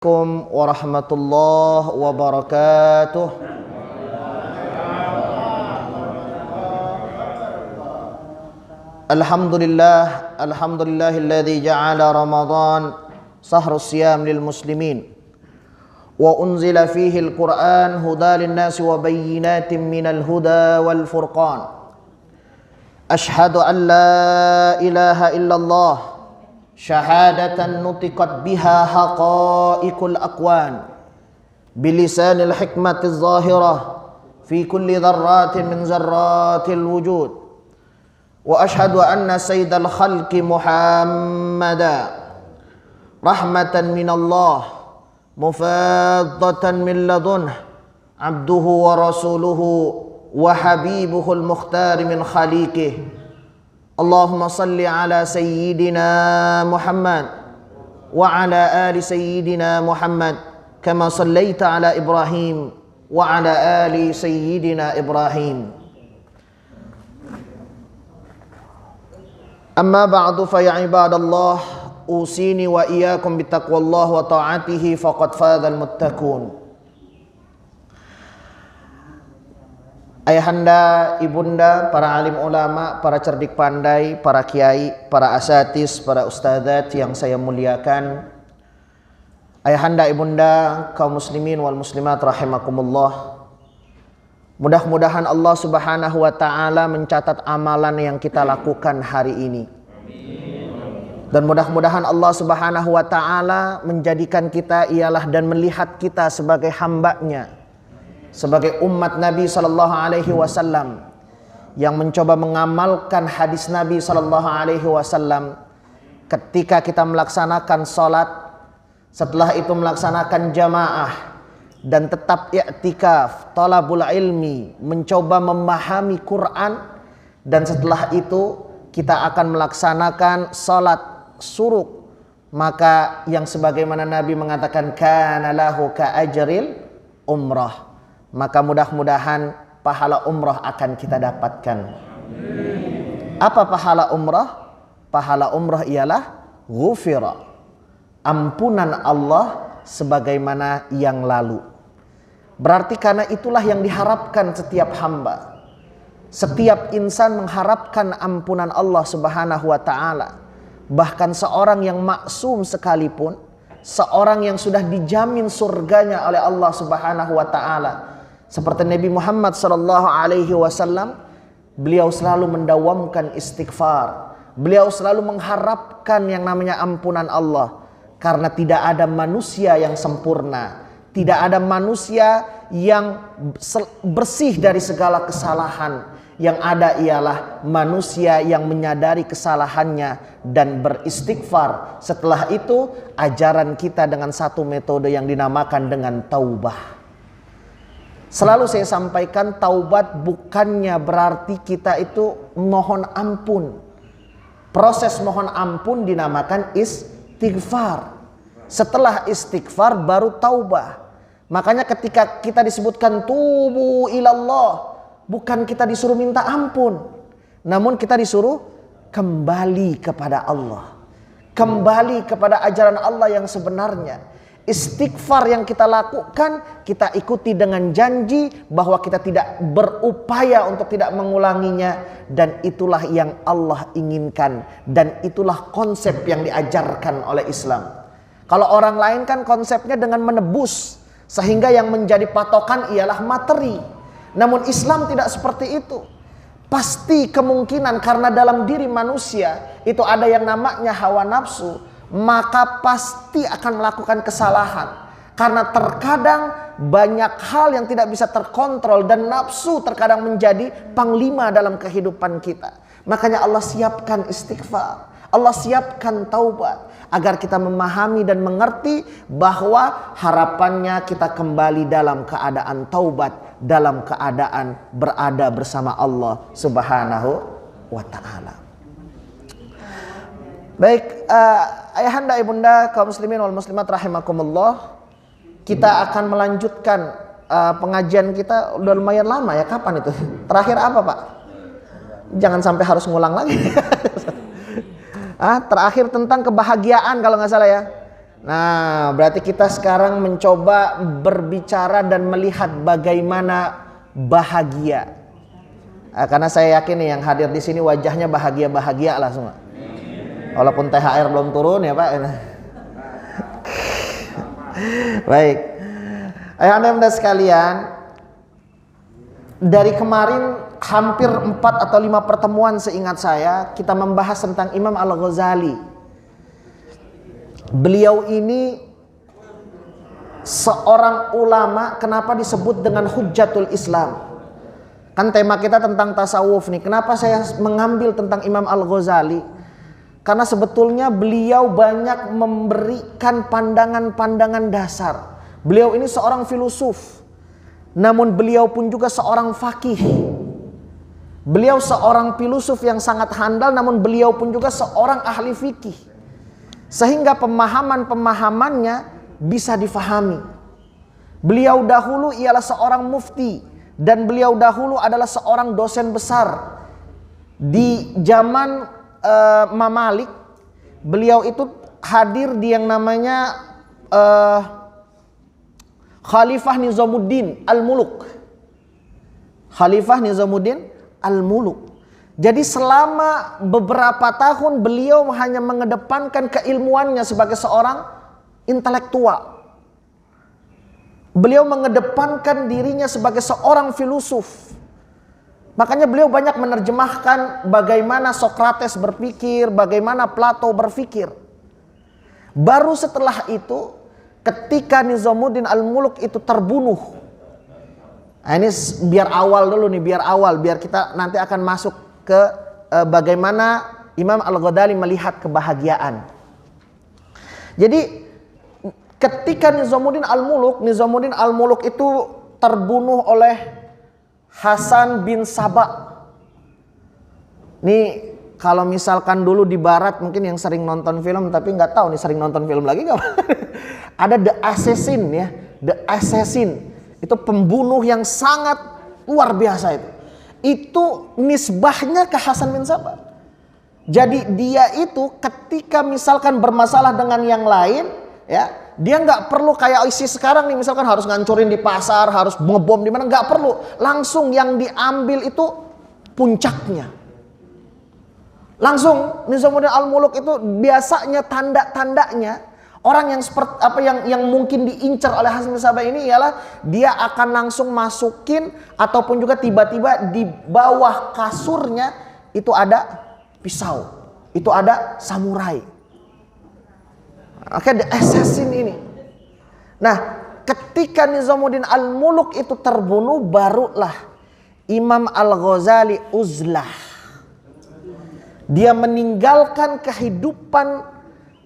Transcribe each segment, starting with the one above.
Assalamualaikum warahmatullahi wabarakatuh. Alhamdulillahilladzi ja'ala Ramadan sahrus siyam lil muslimin wa unzila fihi al-Qur'an hudan lin-nasi wa bayyinatin minal huda wal furqan. Ashhadu an la ilaha illallah syahadatan nutiqat biha haqa'iqul aqwan bilisanil hikmatiz zahirah fi kulli dharratin min zarratil wujud wa ashhadu anna sayyidal khalqi Muhammada rahmatan minallah mufaddatan min ladunhu abduhu wa rasuluhu wa habibuhul mukhtar min khaliqihi. Allahumma salli ala sayyidina Muhammad wa ala ali sayyidina Muhammad kama sallaita ala Ibrahim wa ala ali sayyidina Ibrahim. Amma ba'du fa ya ibadallah usini wa iyyakum bittaqwallah wa ta'atihi faqad fadhal muttaqun. Ayahanda, ibunda, para alim ulama, para cerdik pandai, para kiai, para asatis, para ustadzat yang saya muliakan. Ayahanda, ibunda, kaum muslimin wal muslimat rahimakumullah. Mudah-mudahan Allah Subhanahu wa taala mencatat amalan yang kita lakukan hari ini. Dan mudah-mudahan Allah Subhanahu wa taala menjadikan kita ialah dan melihat kita sebagai hamba-Nya, sebagai umat Nabi sallallahu alaihi wasallam yang mencoba mengamalkan hadis Nabi sallallahu alaihi wasallam ketika kita melaksanakan salat, setelah itu melaksanakan jamaah dan tetap i'tikaf, talabul ilmi, mencoba memahami Quran, dan setelah itu kita akan melaksanakan salat suruk, maka yang sebagaimana Nabi mengatakan kana lahu ka ajril umrah, maka mudah-mudahan pahala umrah akan kita dapatkan. Apa pahala umrah? Pahala umrah ialah ghufira, ampunan Allah sebagaimana yang lalu. Berarti karena itulah yang diharapkan setiap hamba. Setiap insan mengharapkan ampunan Allah Subhanahu wa taala. Bahkan seorang yang maksum sekalipun, seorang yang sudah dijamin surganya oleh Allah Subhanahu wa taala, seperti Nabi Muhammad sallallahu alaihi wasallam, beliau selalu mendawamkan istighfar. Beliau selalu mengharapkan yang namanya ampunan Allah, karena tidak ada manusia yang sempurna, tidak ada manusia yang bersih dari segala kesalahan. Yang ada ialah manusia yang menyadari kesalahannya dan beristighfar. Setelah itu ajaran kita dengan satu metode yang dinamakan dengan taubah. Selalu saya sampaikan, taubat bukannya berarti kita itu mohon ampun. Proses mohon ampun dinamakan istighfar. Setelah istighfar baru taubah. Makanya ketika kita disebutkan tubu ilallah, bukan kita disuruh minta ampun, namun kita disuruh kembali kepada Allah, kembali kepada ajaran Allah yang sebenarnya. Istighfar yang kita lakukan, kita ikuti dengan janji bahwa kita tidak berupaya untuk tidak mengulanginya. Dan itulah yang Allah inginkan. Dan itulah konsep yang diajarkan oleh Islam. Kalau orang lain kan konsepnya dengan menebus, sehingga yang menjadi patokan ialah materi. Namun Islam tidak seperti itu. Pasti kemungkinan karena dalam diri manusia itu ada yang namanya hawa nafsu, maka pasti akan melakukan kesalahan. Karena terkadang banyak hal yang tidak bisa terkontrol dan nafsu terkadang menjadi panglima dalam kehidupan kita. Makanya Allah siapkan istighfar, Allah siapkan taubat, agar kita memahami dan mengerti bahwa harapannya kita kembali dalam keadaan taubat, dalam keadaan berada bersama Allah Subhanahu wa ta'ala. Baik, ayahanda, ibunda, kaum muslimin wal muslimat rahimakumullah, kita akan melanjutkan pengajian kita. Udah lumayan lama ya, kapan itu? Terakhir apa Pak? Jangan sampai harus ngulang lagi. Terakhir tentang kebahagiaan kalau nggak salah ya. Nah, berarti kita sekarang mencoba berbicara dan melihat bagaimana bahagia. Karena saya yakin nih yang hadir di sini wajahnya bahagia-bahagia lah semua. Walaupun THR belum turun ya Pak. Baik. Ayah-anda sekalian, dari kemarin hampir 4 atau 5 pertemuan seingat saya kita membahas tentang Imam Al-Ghazali. Beliau ini seorang ulama, kenapa disebut dengan Hujjatul Islam? Kan tema kita tentang tasawuf nih. Kenapa saya mengambil tentang Imam Al-Ghazali? Karena sebetulnya beliau banyak memberikan pandangan-pandangan dasar. Beliau ini seorang filosof, namun beliau pun juga seorang faqih. Beliau seorang filosof yang sangat handal, namun beliau pun juga seorang ahli fikih. Sehingga pemahaman-pemahamannya bisa difahami. Beliau dahulu ialah seorang mufti, dan beliau dahulu adalah seorang dosen besar. Di zaman Mamalik, beliau itu hadir di yang namanya Khalifah Nizamuddin Al-Muluk. Khalifah Nizamuddin Al-Muluk. Jadi selama beberapa tahun beliau hanya mengedepankan keilmuannya sebagai seorang intelektual. Beliau mengedepankan dirinya sebagai seorang filosof. Makanya beliau banyak menerjemahkan bagaimana Sokrates berpikir, bagaimana Plato berpikir. Baru setelah itu, ketika Nizamuddin Al-Muluk itu terbunuh. Nah ini biar awal dulu nih, biar kita nanti akan masuk ke bagaimana Imam Al-Ghazali melihat kebahagiaan. Jadi ketika Nizamuddin Al-Muluk itu terbunuh oleh Hasan bin Sabah. Nih kalau misalkan dulu di barat mungkin yang sering nonton film, tapi nggak tahu nih sering nonton film lagi nggak? Ada The Assassin ya, The Assassin. Itu pembunuh yang sangat luar biasa itu. Itu nisbahnya ke Hasan bin Sabah. Jadi dia itu ketika misalkan bermasalah dengan yang lain, ya dia nggak perlu kayak isi sekarang nih, misalkan harus ngancurin di pasar, harus ngebom di mana, nggak perlu. Langsung yang diambil itu puncaknya. Langsung Nizamuddin Al-Muluk itu biasanya tanda-tandanya orang yang seperti apa yang mungkin diincar oleh Hasan bin Sabah ini ialah dia akan langsung masukin ataupun juga tiba-tiba di bawah kasurnya itu ada pisau, itu ada samurai. Oke, The Assassin ini. Nah, ketika Nizamuddin Al-Muluk itu terbunuh, barulah Imam Al-Ghazali uzlah. Dia meninggalkan kehidupan,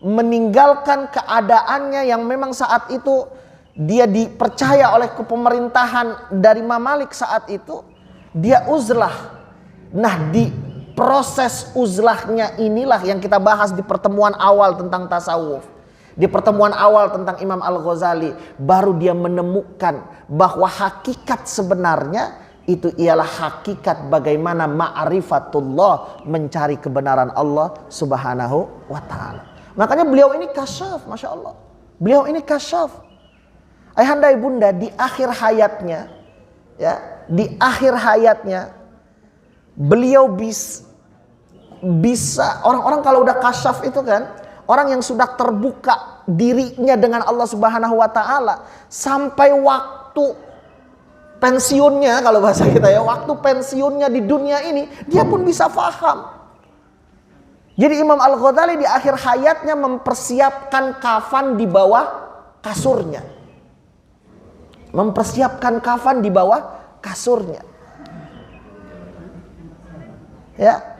meninggalkan keadaannya yang memang saat itu dia dipercaya oleh kepemerintahan dari Mamalik saat itu. Dia uzlah. Nah, di proses uzlahnya inilah yang kita bahas di pertemuan awal tentang tasawuf. Di pertemuan awal tentang Imam Al-Ghazali, baru dia menemukan bahwa hakikat sebenarnya itu ialah hakikat bagaimana ma'rifatullah, mencari kebenaran Allah Subhanahu wa ta'ala. Makanya beliau ini kasyaf, Masya Allah. Beliau ini kasyaf. Ayahanda ibunda di akhir hayatnya, ya, di akhir hayatnya beliau bisa orang-orang kalau udah kasyaf itu kan, orang yang sudah terbuka dirinya dengan Allah Subhanahu wa ta'ala, sampai waktu pensiunnya, kalau bahasa kita ya, waktu pensiunnya di dunia ini, dia pun bisa faham. Jadi Imam Al-Ghazali di akhir hayatnya mempersiapkan kafan di bawah kasurnya. Mempersiapkan kafan di bawah kasurnya. Ya.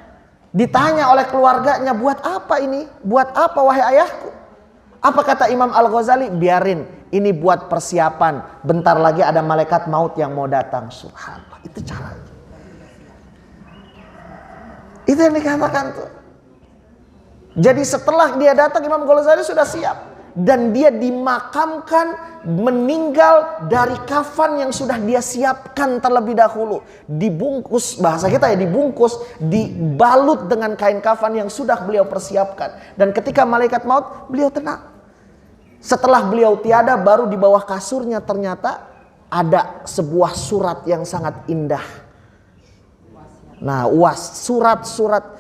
Ditanya oleh keluarganya, buat apa ini? Buat apa wahai ayahku? Apa kata Imam Al-Ghazali? Biarin, ini buat persiapan. Bentar lagi ada malaikat maut yang mau datang. Subhanallah, itu caranya. Itu yang dikatakan tuh. Jadi setelah dia datang, Imam Ghazali sudah siap. Dan dia dimakamkan, meninggal dari kafan yang sudah dia siapkan terlebih dahulu. Dibungkus, bahasa kita ya, dibungkus, dibalut dengan kain kafan yang sudah beliau persiapkan. Dan ketika malaikat maut, beliau tenang. Setelah beliau tiada, baru di bawah kasurnya ternyata ada sebuah surat yang sangat indah. Nah, surat-surat.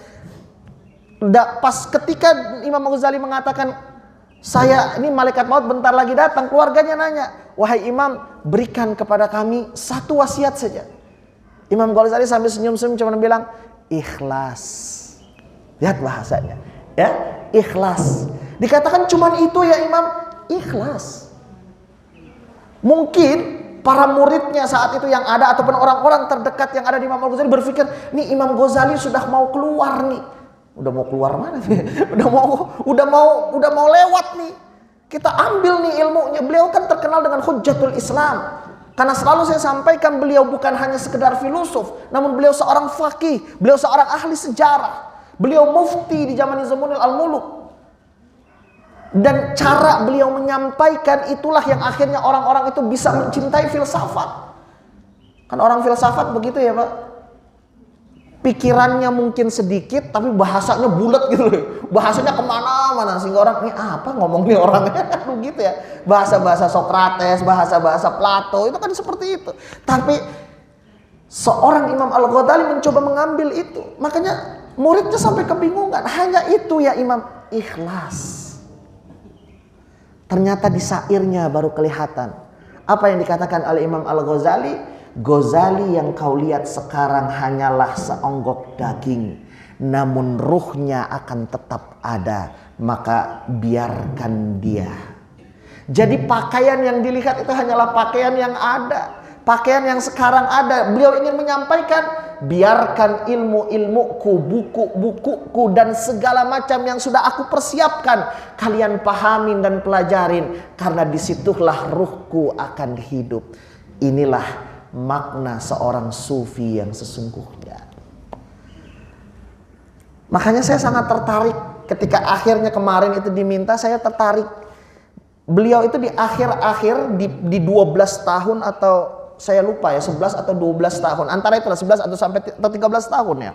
Pas ketika Imam Ghazali mengatakan, saya ini malaikat maut bentar lagi datang, keluarganya nanya, wahai Imam, berikan kepada kami satu wasiat saja. Imam Ghazali sambil senyum-senyum cuma bilang, ikhlas. Lihat bahasanya, ya, ikhlas. Dikatakan cuma itu ya Imam, ikhlas. Mungkin para muridnya saat itu yang ada ataupun orang-orang terdekat yang ada di Imam Ghazali berpikir, nih Imam Ghazali sudah mau keluar nih. Udah mau keluar mana sih? Udah mau lewat nih. Kita ambil nih ilmunya. Beliau kan terkenal dengan Hujjatul Islam. Karena selalu saya sampaikan beliau bukan hanya sekedar filosof, namun beliau seorang faqih, beliau seorang ahli sejarah. Beliau mufti di zaman Nizamuddin Al-Muluk. Dan cara beliau menyampaikan itulah yang akhirnya orang-orang itu bisa mencintai filsafat. Kan orang filsafat begitu ya Pak. Pikirannya mungkin sedikit tapi bahasanya bulat gitu loh. Bahasanya kemana-mana sehingga orang, ini apa ngomong nih orangnya begitu ya. Bahasa-bahasa Sokrates, bahasa-bahasa Plato itu kan seperti itu. Tapi seorang Imam Al-Ghazali mencoba mengambil itu. Makanya muridnya sampai kebingungan. Hanya itu ya Imam, ikhlas. Ternyata di syairnya baru kelihatan. Apa yang dikatakan oleh Imam Al-Ghazali? Ghazali yang kau lihat sekarang hanyalah seonggok daging, namun ruhnya akan tetap ada, maka biarkan dia. Jadi pakaian yang dilihat itu hanyalah pakaian yang ada, pakaian yang sekarang ada. Beliau ingin menyampaikan, biarkan ilmu-ilmuku, buku-bukuku dan segala macam yang sudah aku persiapkan, kalian pahamin dan pelajarin, karena disitulah ruhku akan hidup. Inilah makna seorang sufi yang sesungguhnya. Makanya saya sangat tertarik ketika akhirnya kemarin itu diminta, saya tertarik. Beliau itu di akhir-akhir di 12 tahun atau saya lupa ya, 11 atau 12 tahun. Antara itulah 11 atau sampai 13 tahun ya.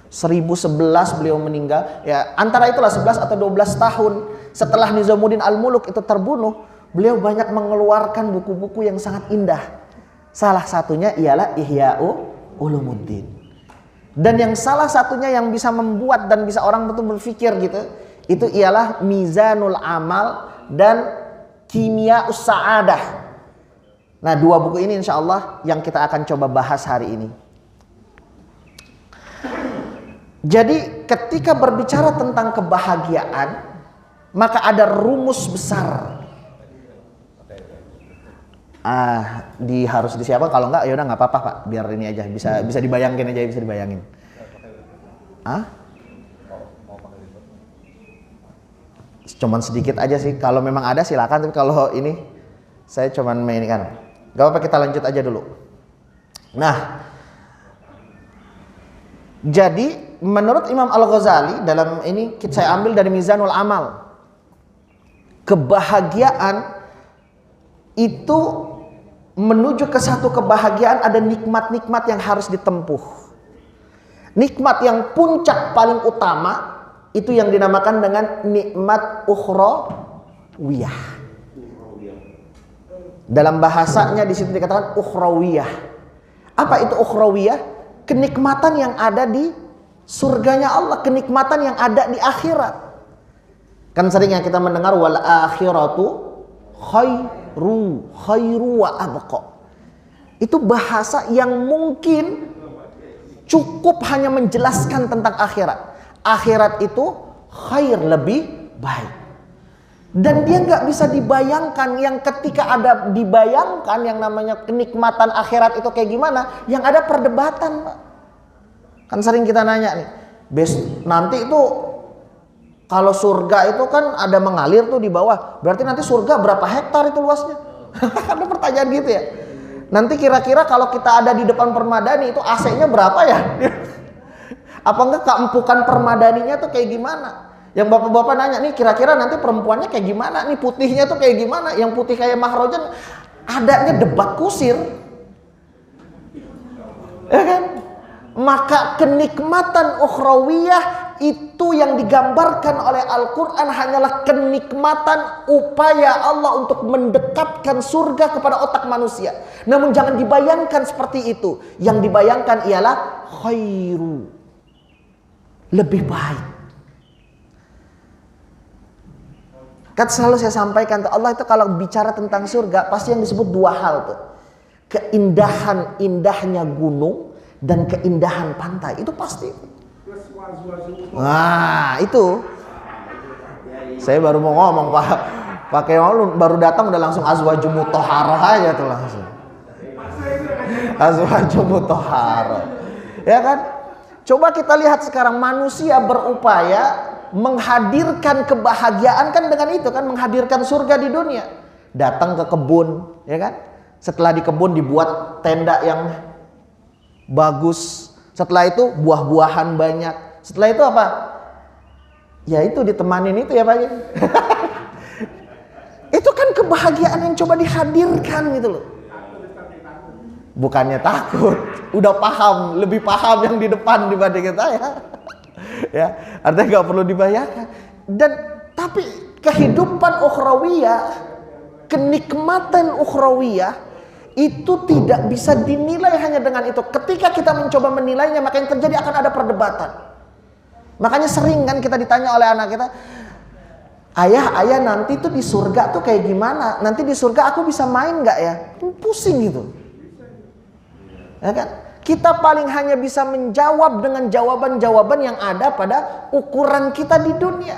1011 beliau meninggal. Ya, antara itulah 11 atau 12 tahun setelah Nizamuddin Al-Muluk itu terbunuh, beliau banyak mengeluarkan buku-buku yang sangat indah. Salah satunya ialah Ihya'u Ulumuddin. Dan yang salah satunya yang bisa membuat dan bisa orang betul berpikir gitu, itu ialah Mizanul Amal dan Kimya'us Sa'adah. Nah, dua buku ini insya Allah yang kita akan coba bahas hari ini. Jadi ketika berbicara tentang kebahagiaan, maka ada rumus besar. Harus disiapkan, kalau enggak ya udah nggak apa-apa Pak, biar ini aja bisa dibayangin aja, bisa dibayangin. Cuman sedikit aja sih, kalau memang ada silakan, tapi kalau ini saya cuman mainkan. Gak apa-apa, kita lanjut aja dulu. Nah, jadi menurut Imam Al-Ghazali dalam ini saya ambil dari Mizanul Amal, kebahagiaan itu menuju ke satu kebahagiaan ada nikmat-nikmat yang harus ditempuh. Nikmat yang puncak paling utama itu yang dinamakan dengan nikmat ukhrawiyah. Dalam bahasanya di situ dikatakan ukhrawiyah. Apa itu ukhrawiyah? Kenikmatan yang ada di surganya Allah, kenikmatan yang ada di akhirat. Kan seringnya kita mendengar wal akhiratu khairu wa abqa. Itu bahasa yang mungkin cukup hanya menjelaskan tentang akhirat. Akhirat itu khair, lebih baik. Dan dia nggak bisa dibayangkan, yang ketika ada dibayangkan yang namanya kenikmatan akhirat itu kayak gimana, yang ada perdebatan Pak. Kan sering kita nanya nih, nanti itu kalau surga itu kan ada mengalir tuh di bawah. Berarti nanti surga berapa hektar itu luasnya? Ada pertanyaan gitu ya. Nanti kira-kira kalau kita ada di depan Permadani itu AC-nya berapa ya? Apa enggak keempukan Permadaninya tuh kayak gimana? Yang bapak-bapak nanya nih, kira-kira nanti perempuannya kayak gimana? Nih putihnya tuh kayak gimana? Yang putih kayak Mahrojan, adanya debat kusir. Ya kan? Maka kenikmatan ukhrawiyah itu yang digambarkan oleh Al-Quran hanyalah kenikmatan upaya Allah untuk mendekatkan surga kepada otak manusia. Namun jangan dibayangkan seperti itu. Yang dibayangkan ialah khairu, lebih baik. Kan selalu saya sampaikan tuh, Allah itu kalau bicara tentang surga pasti yang disebut dua hal tuh. Indahnya gunung dan keindahan pantai, itu pasti. Nah itu saya baru mau ngomong pakai baru datang udah langsung azwaju mutahharah aja tuh langsung. Azwaju mutahharah. Ya kan? Coba kita lihat sekarang manusia berupaya menghadirkan kebahagiaan kan dengan itu kan, menghadirkan surga di dunia. Datang ke kebun, ya kan? Setelah di kebun dibuat tenda yang bagus. Setelah itu buah-buahan banyak. Setelah itu apa? Ya itu ditemanin itu ya Pak. Itu kan kebahagiaan yang coba dihadirkan gitu loh. Bukannya takut, udah paham, lebih paham yang di depan dibanding kita ya. Ya, artinya nggak perlu dibayarkan. Dan tapi kehidupan ukhrawiyah, kenikmatan ukhrawiyah itu tidak bisa dinilai hanya dengan itu. Ketika kita mencoba menilainya, maka yang terjadi akan ada perdebatan. Makanya sering kan kita ditanya oleh anak kita, ayah nanti tuh di surga tuh kayak gimana? Nanti di surga aku bisa main nggak ya? Pusing gitu. Ya kan? Kita paling hanya bisa menjawab dengan jawaban-jawaban yang ada pada ukuran kita di dunia.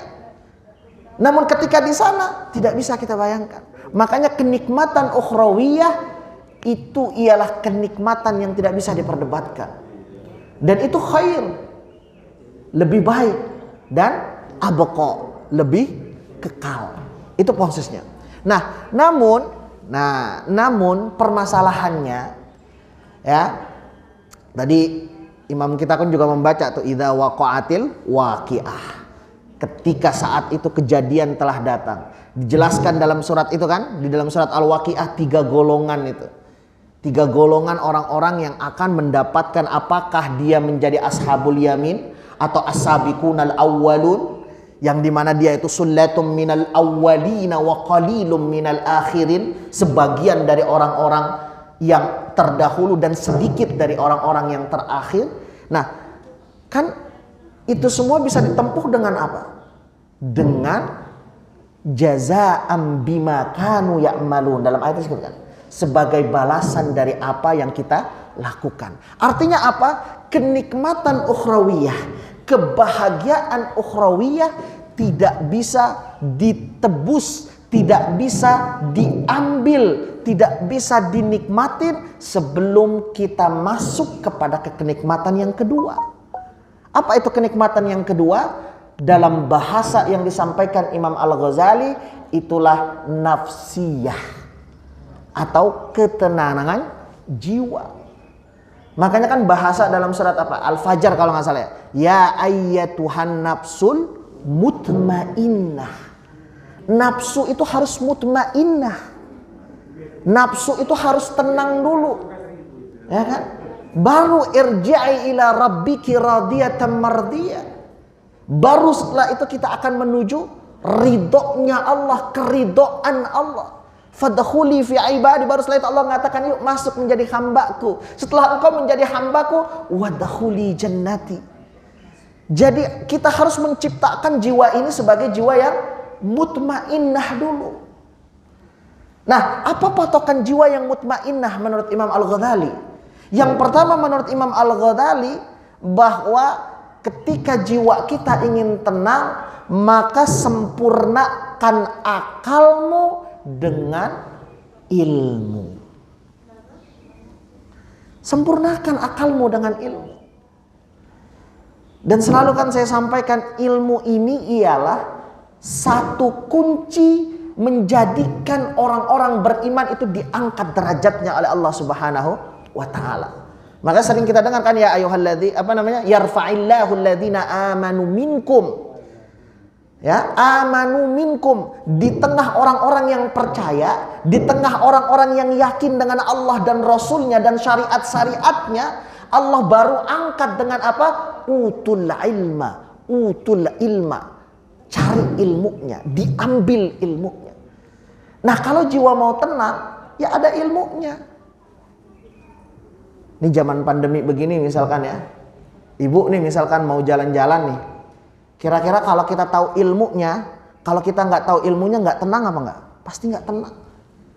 Namun ketika di sana tidak bisa kita bayangkan. Makanya kenikmatan ukhrawiyah itu ialah kenikmatan yang tidak bisa diperdebatkan. Dan itu khair, lebih baik, dan abqa, lebih kekal. Itu prosesnya. Nah, namun permasalahannya ya, tadi imam kita kan juga membaca tuh idza waqa'atil waqi'ah. Ketika saat itu kejadian telah datang. Dijelaskan dalam surat itu kan, di dalam surat Al-Waqi'ah 3 golongan itu. 3 golongan orang-orang yang akan mendapatkan, apakah dia menjadi ashabul yamin atau as-sabiqunal awwalun, yang dimana dia itu sullatum minal awwalina wa qalilum minal akhirin, sebagian dari orang-orang yang terdahulu dan sedikit dari orang-orang yang terakhir. Nah, kan itu semua bisa ditempuh dengan apa? Dengan jazaa'an bima kanu ya'malun. Dalam ayat disebutkan sebagai balasan dari apa yang kita lakukan. Artinya apa? Kenikmatan ukhrawiyah, kebahagiaan ukhrawiyah tidak bisa ditebus, tidak bisa diambil, tidak bisa dinikmatin sebelum kita masuk kepada kenikmatan yang kedua. Apa itu kenikmatan yang kedua? Dalam bahasa yang disampaikan Imam Al-Ghazali, itulah nafsiyah atau ketenangan jiwa. Makanya kan bahasa dalam surat apa? Al-Fajr kalau nggak salah ya. Ya ayyatuhan nafsul mutmainnah. Nafsu itu harus mutmainnah. Nafsu itu harus tenang dulu. Ya kan? Baru irji'i ila rabbiki radiyatan mardiyah. Baru setelah itu kita akan menuju ridhonya Allah, keridhaan Allah. Fadkhuli fi ibadi. Baru setelah itu Allah mengatakan, yuk masuk menjadi hambaku. Setelah engkau menjadi hambaku, wadkhuli jannati. Jadi kita harus menciptakan jiwa ini sebagai jiwa yang mutmainnah dulu. Nah, apa patokan jiwa yang mutmainnah menurut Imam Al-Ghazali? Yang pertama menurut Imam Al-Ghazali, bahwa ketika jiwa kita ingin tenang, maka sempurnakan akalmu dengan ilmu. Sempurnakan akalmu dengan ilmu. Dan selalu kan saya sampaikan, ilmu ini ialah satu kunci menjadikan orang-orang beriman itu diangkat derajatnya oleh Allah Subhanahu wa taala. Maka sering kita dengarkan ya ayyuhalladzi yarfa'illahu alladzina amanu minkum. Ya, amanu minkum, di tengah orang-orang yang percaya, di tengah orang-orang yang yakin dengan Allah dan Rasulnya dan syariat-syariatnya, Allah baru angkat dengan apa? Utul ilma, utul ilma, cari ilmunya, diambil ilmunya. Nah kalau jiwa mau tenang, ya ada ilmunya. Ini zaman pandemi begini misalkan ya, ibu nih misalkan mau jalan-jalan nih, kira-kira kalau kita tahu ilmunya, kalau kita nggak tahu ilmunya nggak tenang apa nggak? Pasti nggak tenang.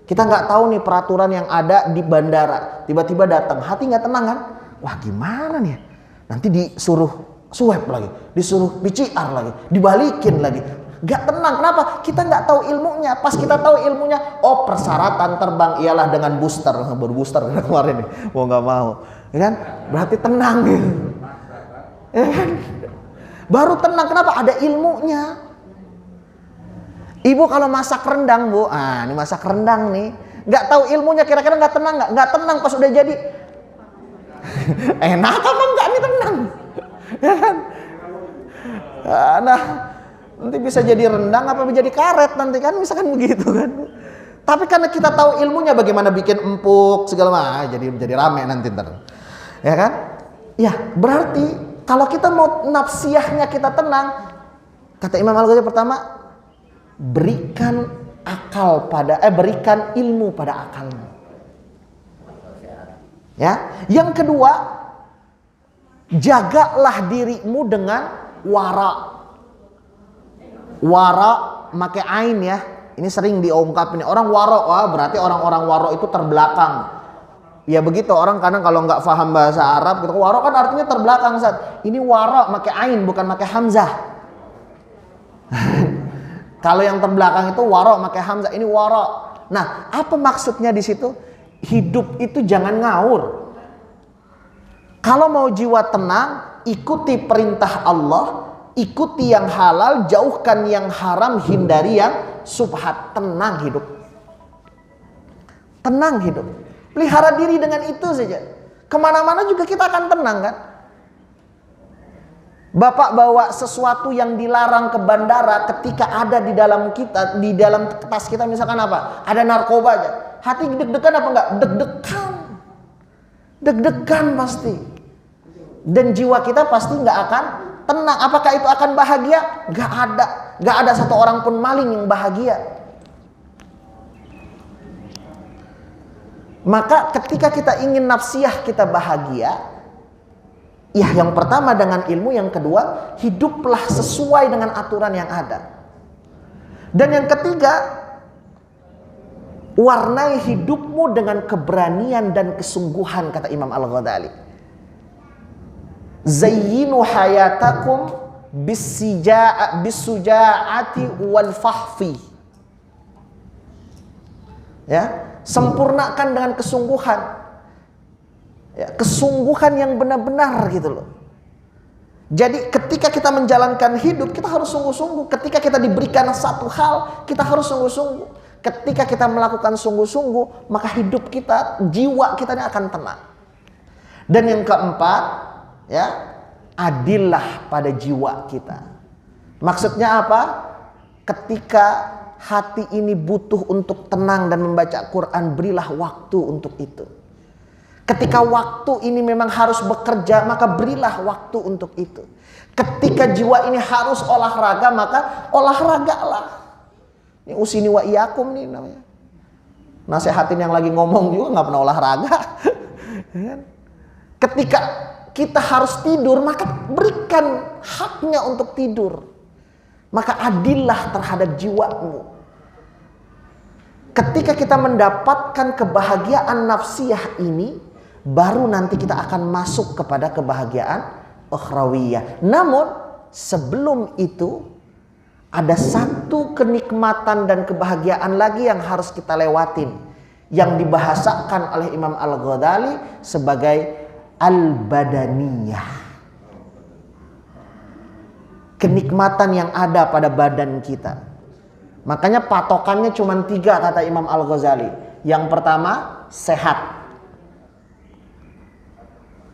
Kita nggak tahu nih peraturan yang ada di bandara, tiba-tiba datang, hati nggak tenang kan? Wah gimana nih? Nanti disuruh swab lagi, disuruh PCR lagi, dibalikin lagi. Gak tenang, kenapa? Kita nggak tahu ilmunya. Pas kita tahu ilmunya, oh persyaratan terbang ialah dengan booster, baru booster kemarin nih, mau nggak mau, ya kan? Berarti tenang gitu, ya kan? Baru tenang, kenapa? Ada ilmunya. Ibu kalau masak rendang bu, ini masak rendang nih, nggak tahu ilmunya, kira-kira nggak tenang nggak? Nggak tenang pas udah jadi. Enak apa enggak nih tenang, ya kan? Nah. Nanti bisa jadi rendang apa jadi karet nanti kan, misalkan begitu kan. Tapi karena kita tahu ilmunya bagaimana bikin empuk segala macam, jadi rame nanti ntar. Ya kan? Ya, berarti kalau kita mau nafsiyahnya kita tenang, kata Imam Al-Ghazali pertama, berikan ilmu pada akalmu. Ya. Yang kedua, jagalah dirimu dengan wara. Wara pakai ain ya. Ini sering diungkapin orang waro, berarti orang-orang waro itu terbelakang. Ya begitu, orang kadang kalau nggak paham bahasa Arab gitu, waro kan artinya terbelakang Ustaz. Ini waro pakai ain bukan pakai hamzah. Kalau yang terbelakang itu waro pakai hamzah, ini waro. Nah, apa maksudnya di situ? Hidup itu jangan ngawur. Kalau mau jiwa tenang, ikuti perintah Allah. Ikuti yang halal, jauhkan yang haram, hindari yang subhat. Tenang hidup. Tenang hidup. Pelihara diri dengan itu saja. Kemana-mana juga kita akan tenang kan. Bapak bawa sesuatu yang dilarang ke bandara, ketika ada di dalam kita, di dalam tas kita misalkan apa? Ada narkoba aja. Hati deg-degan apa enggak? Deg-degan. Deg-degan pasti. Dan jiwa kita pasti enggak akan tenang. Apakah itu akan bahagia? Gak ada. Gak ada satu orang pun maling yang bahagia. Maka ketika kita ingin nafsiyah kita bahagia, ya yang pertama dengan ilmu, yang kedua hiduplah sesuai dengan aturan yang ada. Dan yang ketiga, warnai hidupmu dengan keberanian dan kesungguhan, kata Imam Al-Ghazali. Zayyinu hayatakum bisuja'ati wal fahfi. Ya, sempurnakan dengan kesungguhan. Ya, kesungguhan yang benar-benar gitu loh. Jadi ketika kita menjalankan hidup, kita harus sungguh-sungguh. Ketika kita diberikan satu hal, kita harus sungguh-sungguh. Ketika kita melakukan sungguh-sungguh, maka hidup kita, jiwa kita ini akan tenang. Dan yang keempat, ya, adillah pada jiwa kita. Maksudnya apa? Ketika hati ini butuh untuk tenang dan membaca Quran, berilah waktu untuk itu. Ketika waktu ini memang harus bekerja, maka berilah waktu untuk itu. Ketika jiwa ini harus olahraga, maka olahragalah. Ini usini wa iyakum nih namanya. Nasehatin yang lagi ngomong juga nggak pernah olahraga. Ketika kita harus tidur, maka berikan haknya untuk tidur. Maka adillah terhadap jiwamu. Ketika kita mendapatkan kebahagiaan nafsiyah ini, baru nanti kita akan masuk kepada kebahagiaan ukhrawiyah. Namun sebelum itu, ada satu kenikmatan dan kebahagiaan lagi yang harus kita lewatin, yang dibahasakan oleh Imam Al-Ghazali sebagai al-badaniyah. Kenikmatan yang ada pada badan kita. Makanya patokannya cuma 3 kata Imam Al-Ghazali. Yang pertama, sehat.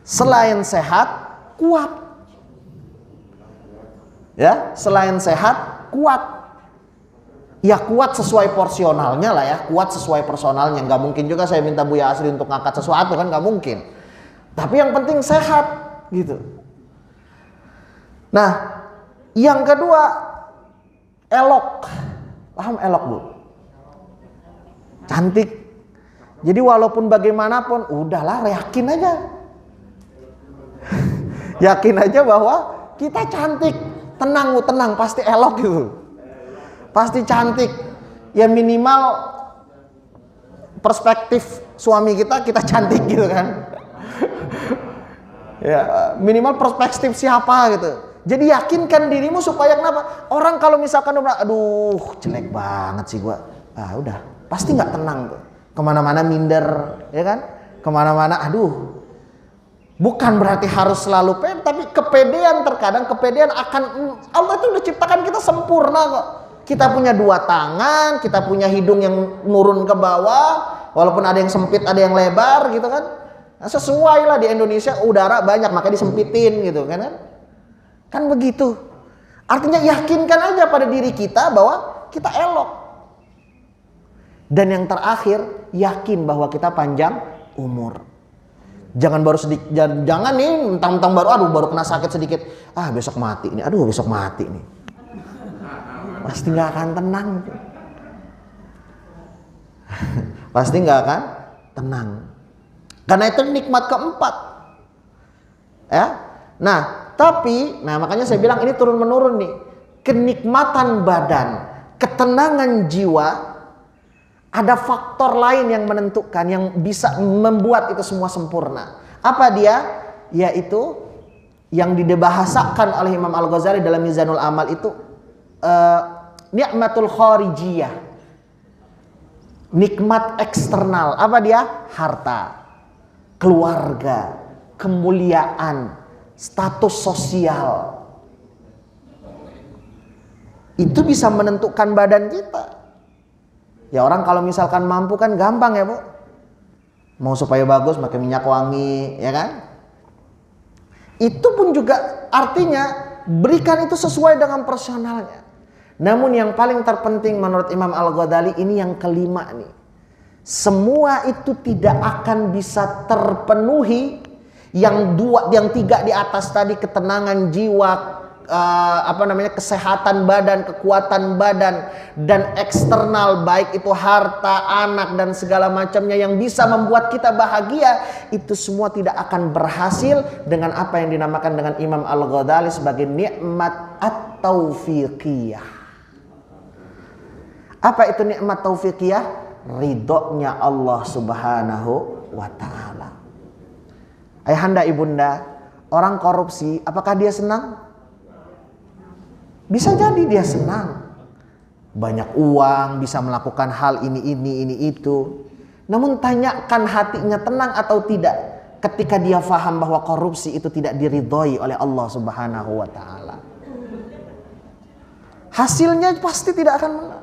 Selain sehat, kuat. Ya, selain sehat, kuat. Ya kuat sesuai porsionalnya lah ya, kuat sesuai personalnya. Nggak mungkin juga saya minta Buya Asri untuk ngangkat sesuatu kan, nggak mungkin. Tapi yang penting sehat gitu. Nah, Yang kedua, elok. Paham elok, Bu? Cantik. Jadi walaupun bagaimanapun, udahlah, yakin aja. Yakin aja bahwa kita cantik. Tenang, Bu, tenang, pasti elok gitu. Pasti cantik. Ya minimal perspektif suami kita cantik gitu kan. Ya minimal perspektif siapa gitu. Jadi yakinkan dirimu supaya kenapa? Orang kalau misalkan aduh jelek banget sih gua, udah pasti nggak tenang tuh. Kemana-mana minder, ya kan? Kemana-mana, aduh. Bukan berarti harus selalu pede, tapi kepedean terkadang akan Allah itu udah ciptakan kita sempurna kok. Kita punya dua tangan, kita punya hidung yang nurun ke bawah, walaupun ada yang sempit, ada yang lebar gitu kan. Nah, sesuai lah di Indonesia udara banyak, makanya disempitin gitu kan. Kan begitu. Artinya yakinkan aja pada diri kita bahwa kita elok. Dan yang terakhir, yakin bahwa kita panjang umur. Jangan baru sedikit, jangan nih mentang-mentang baru kena sakit sedikit, besok mati nih, besok mati nih. Pasti nggak akan tenang. Pasti nggak akan tenang. Karena itu nikmat keempat. Ya. Nah, makanya saya bilang ini turun menurun nih. Kenikmatan badan, ketenangan jiwa, ada faktor lain yang menentukan, yang bisa membuat itu semua sempurna. Apa dia? Yaitu yang dibahasakan oleh Imam Al-Ghazali dalam Mizanul Amal itu nikmatul kharijiyah, nikmat eksternal. Apa dia? Harta, keluarga, kemuliaan, status sosial. Itu bisa menentukan badan kita. Ya orang kalau misalkan mampu kan gampang ya, Bu. Mau supaya bagus pakai minyak wangi, ya kan? Itu pun juga artinya berikan itu sesuai dengan personalnya. Namun yang paling terpenting menurut Imam Al-Ghazali ini yang kelima nih. Semua itu tidak akan bisa terpenuhi yang tiga di atas tadi, ketenangan jiwa, kesehatan badan, kekuatan badan, dan eksternal baik itu harta, anak dan segala macamnya yang bisa membuat kita bahagia, itu semua tidak akan berhasil dengan apa yang dinamakan dengan Imam Al-Ghazali sebagai nikmat at-taufiqiyah. Apa itu nikmat taufiqiyah? Ridhonya Allah Subhanahu wa ta'ala. Ayahanda ibunda, orang korupsi, apakah dia senang? Bisa jadi dia senang. Banyak uang, bisa melakukan hal ini itu. Namun tanyakan hatinya tenang atau tidak ketika dia faham bahwa korupsi itu tidak diridhoi oleh Allah Subhanahu wa ta'ala. Hasilnya pasti tidak akan menang.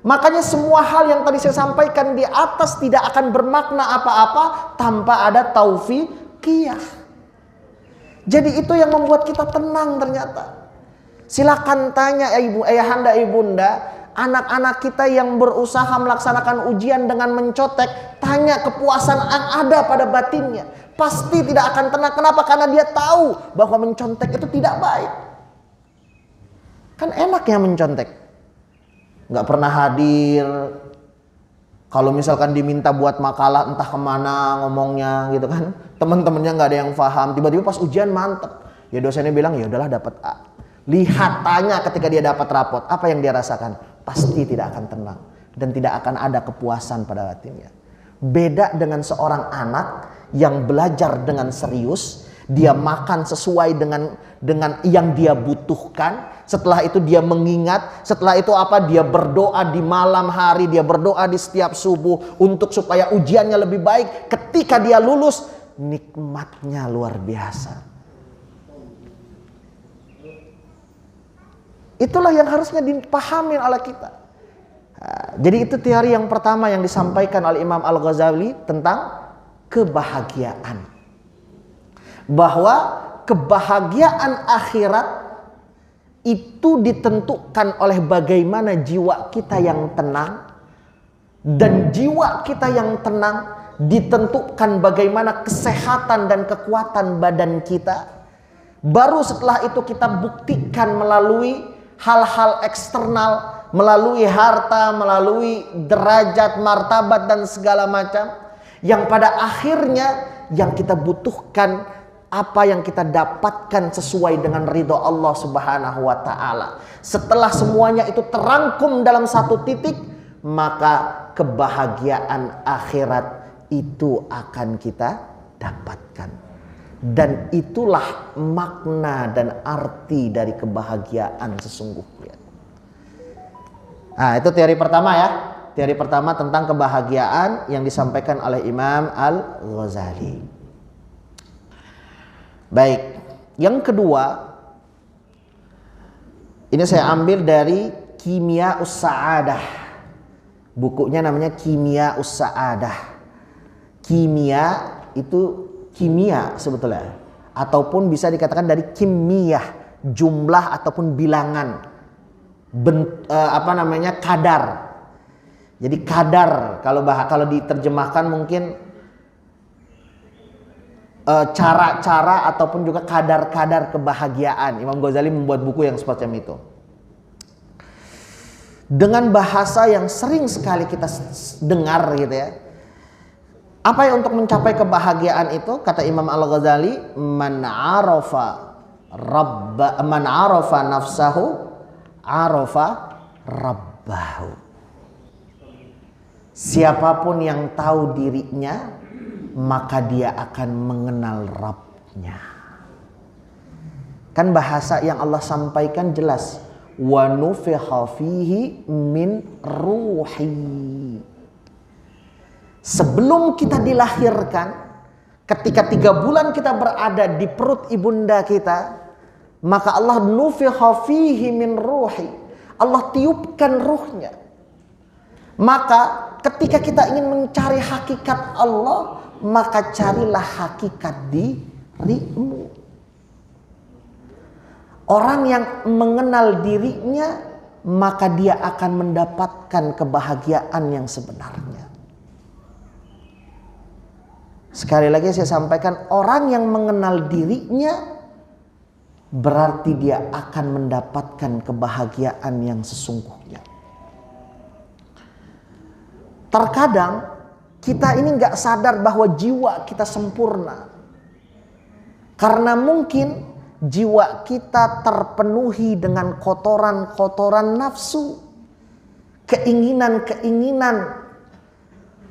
Makanya semua hal yang tadi saya sampaikan di atas tidak akan bermakna apa-apa tanpa ada taufiqiyah. Jadi itu yang membuat kita tenang ternyata. Silakan tanya ayahanda ibunda, anak-anak kita yang berusaha melaksanakan ujian dengan mencontek, tanya kepuasan yang ada pada batinnya. Pasti tidak akan tenang. Kenapa? Karena dia tahu bahwa mencontek itu tidak baik. Kan enak ya mencontek. Nggak pernah hadir. Kalau misalkan diminta buat makalah entah kemana ngomongnya gitu kan, teman-temannya nggak ada yang paham. Tiba-tiba pas ujian mantep, ya dosennya bilang ya udahlah dapat A. Lihat, tanya ketika dia dapat rapot, apa yang dia rasakan? Pasti tidak akan tenang dan tidak akan ada kepuasan pada batinnya. Beda dengan seorang anak yang belajar dengan serius, dia makan sesuai dengan yang dia butuhkan. Setelah itu dia mengingat, setelah itu dia berdoa di malam hari, dia berdoa di setiap subuh untuk supaya ujiannya lebih baik. Ketika dia lulus, nikmatnya luar biasa. Itulah yang harusnya dipahami oleh kita. Jadi itu teori yang pertama yang disampaikan oleh Imam Al-Ghazali tentang kebahagiaan. Bahwa kebahagiaan akhirat itu ditentukan oleh bagaimana jiwa kita yang tenang. Dan jiwa kita yang tenang ditentukan bagaimana kesehatan dan kekuatan badan kita. Baru setelah itu kita buktikan melalui hal-hal eksternal, melalui harta, melalui derajat, martabat dan segala macam. Yang pada akhirnya yang kita butuhkan, apa yang kita dapatkan sesuai dengan ridho Allah Subhanahu wa ta'ala. Setelah semuanya itu terangkum dalam satu titik, maka kebahagiaan akhirat itu akan kita dapatkan. Dan itulah makna dan arti dari kebahagiaan sesungguhnya. Nah, itu teori pertama ya. Teori pertama tentang kebahagiaan yang disampaikan oleh Imam Al-Ghazali. Baik, yang kedua, ini saya ambil dari Kimia Us-Sa'adah. Bukunya namanya Kimia Us-Sa'adah. Kimia itu kimia sebetulnya, ataupun bisa dikatakan dari kimiyah, jumlah ataupun bilangan, kadar. Jadi kadar, kalau diterjemahkan mungkin cara-cara ataupun juga kadar-kadar kebahagiaan. Imam Ghazali membuat buku yang semacam itu. Dengan bahasa yang sering sekali kita dengar gitu ya. Apa yang untuk mencapai kebahagiaan itu? Kata Imam Al-Ghazali, man arafa nafsahu arafa rabbahu. Siapapun yang tahu dirinya, maka dia akan mengenal Rabbnya. Kan bahasa yang Allah sampaikan jelas. Wa nufikha fihi min ruhi. Sebelum kita dilahirkan, ketika 3 bulan kita berada di perut ibunda kita, maka Allah nufikha fihi min ruhi. Allah tiupkan ruhnya. Maka ketika kita ingin mencari hakikat Allah, maka carilah hakikat dirimu. Orang yang mengenal dirinya, maka dia akan mendapatkan kebahagiaan yang sebenarnya. Sekali lagi saya sampaikan, orang yang mengenal dirinya berarti dia akan mendapatkan kebahagiaan yang sesungguhnya. Terkadang kita ini nggak sadar bahwa jiwa kita sempurna. Karena mungkin jiwa kita terpenuhi dengan kotoran-kotoran nafsu, keinginan-keinginan,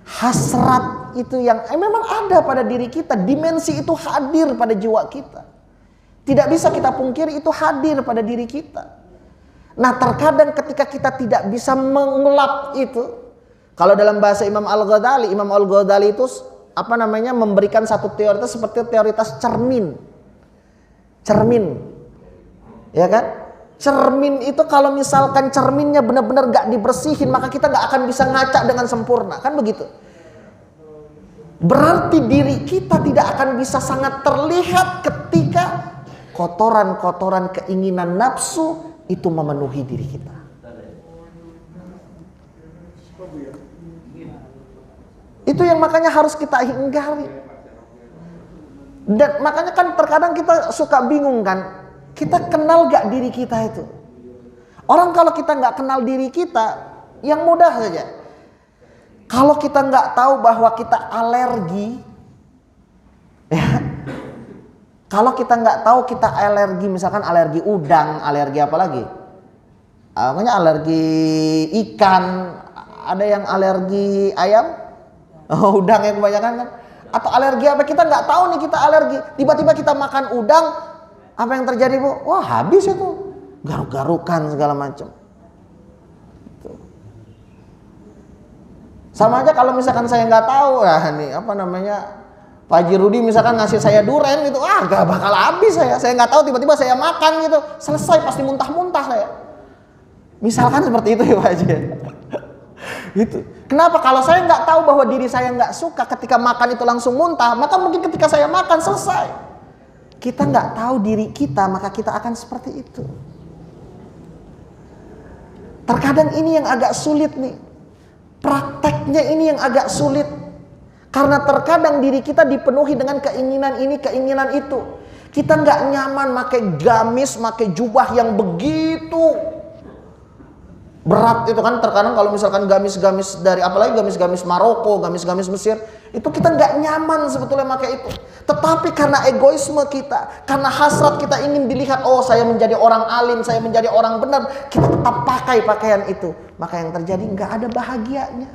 hasrat itu yang memang ada pada diri kita. Dimensi itu hadir pada jiwa kita. Tidak bisa kita pungkiri, itu hadir pada diri kita. Nah, terkadang ketika kita tidak bisa mengelap itu, kalau dalam bahasa Imam Al-Ghazali itu memberikan satu teori itu seperti teoritas cermin. Cermin. Ya kan? Cermin itu kalau misalkan cerminnya benar-benar gak dibersihin, maka kita gak akan bisa ngaca dengan sempurna. Kan begitu? Berarti diri kita tidak akan bisa sangat terlihat ketika kotoran-kotoran keinginan nafsu itu memenuhi diri kita. Itu yang makanya harus kita hindari. Dan makanya kan terkadang kita suka bingung kan. Kita kenal gak diri kita itu? Orang kalau kita gak kenal diri kita, yang mudah saja. Kalau kita gak tahu bahwa kita alergi, ya, kalau kita gak tahu kita alergi, misalkan alergi udang, alergi apa lagi? Makanya alergi ikan, ada yang alergi ayam. Udang yang kebanyakan kan, atau alergi apa, kita nggak tahu nih kita alergi, tiba-tiba kita makan udang, apa yang terjadi Bu? Wah, habis itu, garuk-garukan segala macam. Sama aja kalau misalkan saya nggak tahu, Pak Haji Rudi misalkan ngasih saya duren gitu, gak bakal habis saya nggak tahu, tiba-tiba saya makan gitu, selesai pasti muntah-muntah saya. Misalkan seperti itu ya Pak Haji. Gitu. Kenapa? Kalau saya nggak tahu bahwa diri saya nggak suka ketika makan itu langsung muntah, maka mungkin ketika saya makan selesai. Kita nggak tahu diri kita, maka kita akan seperti itu. Terkadang ini yang agak sulit nih. Prakteknya ini yang agak sulit. Karena terkadang diri kita dipenuhi dengan keinginan ini, keinginan itu. Kita nggak nyaman pakai gamis, pakai jubah yang begitu berat itu kan. Terkadang kalau misalkan gamis-gamis dari, apalagi gamis-gamis Maroko, gamis-gamis Mesir, itu kita nggak nyaman sebetulnya pakai itu. Tetapi karena egoisme kita, karena hasrat kita ingin dilihat, oh saya menjadi orang alim, saya menjadi orang benar, kita tetap pakai pakaian itu. Maka yang terjadi nggak ada bahagianya.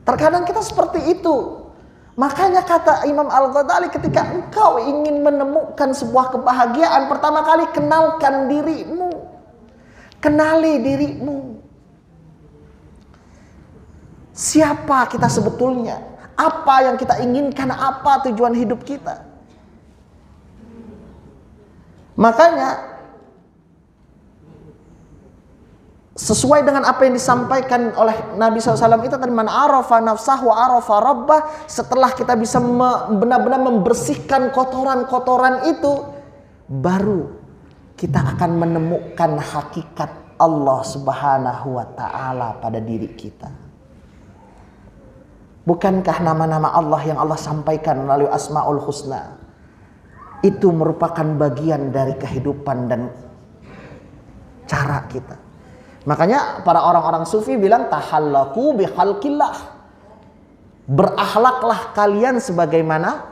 Terkadang kita seperti itu. Makanya kata Imam Al-Ghazali, ketika engkau ingin menemukan sebuah kebahagiaan, pertama kali kenalkan dirimu. Kenali dirimu. Siapa kita sebetulnya? Apa yang kita inginkan? Apa tujuan hidup kita? Makanya sesuai dengan apa yang disampaikan oleh Nabi SAW itu tadi, man arafa nafsahu arafa rabbah. Setelah kita bisa benar-benar membersihkan kotoran-kotoran itu, baru kita akan menemukan hakikat Allah Subhanahu wa ta'ala pada diri kita. Bukankah nama-nama Allah yang Allah sampaikan melalui Asmaul Husna itu merupakan bagian dari kehidupan dan cara kita? Makanya para orang-orang sufi bilang tahallaku bikhalqillah. Berakhlaklah kalian sebagaimana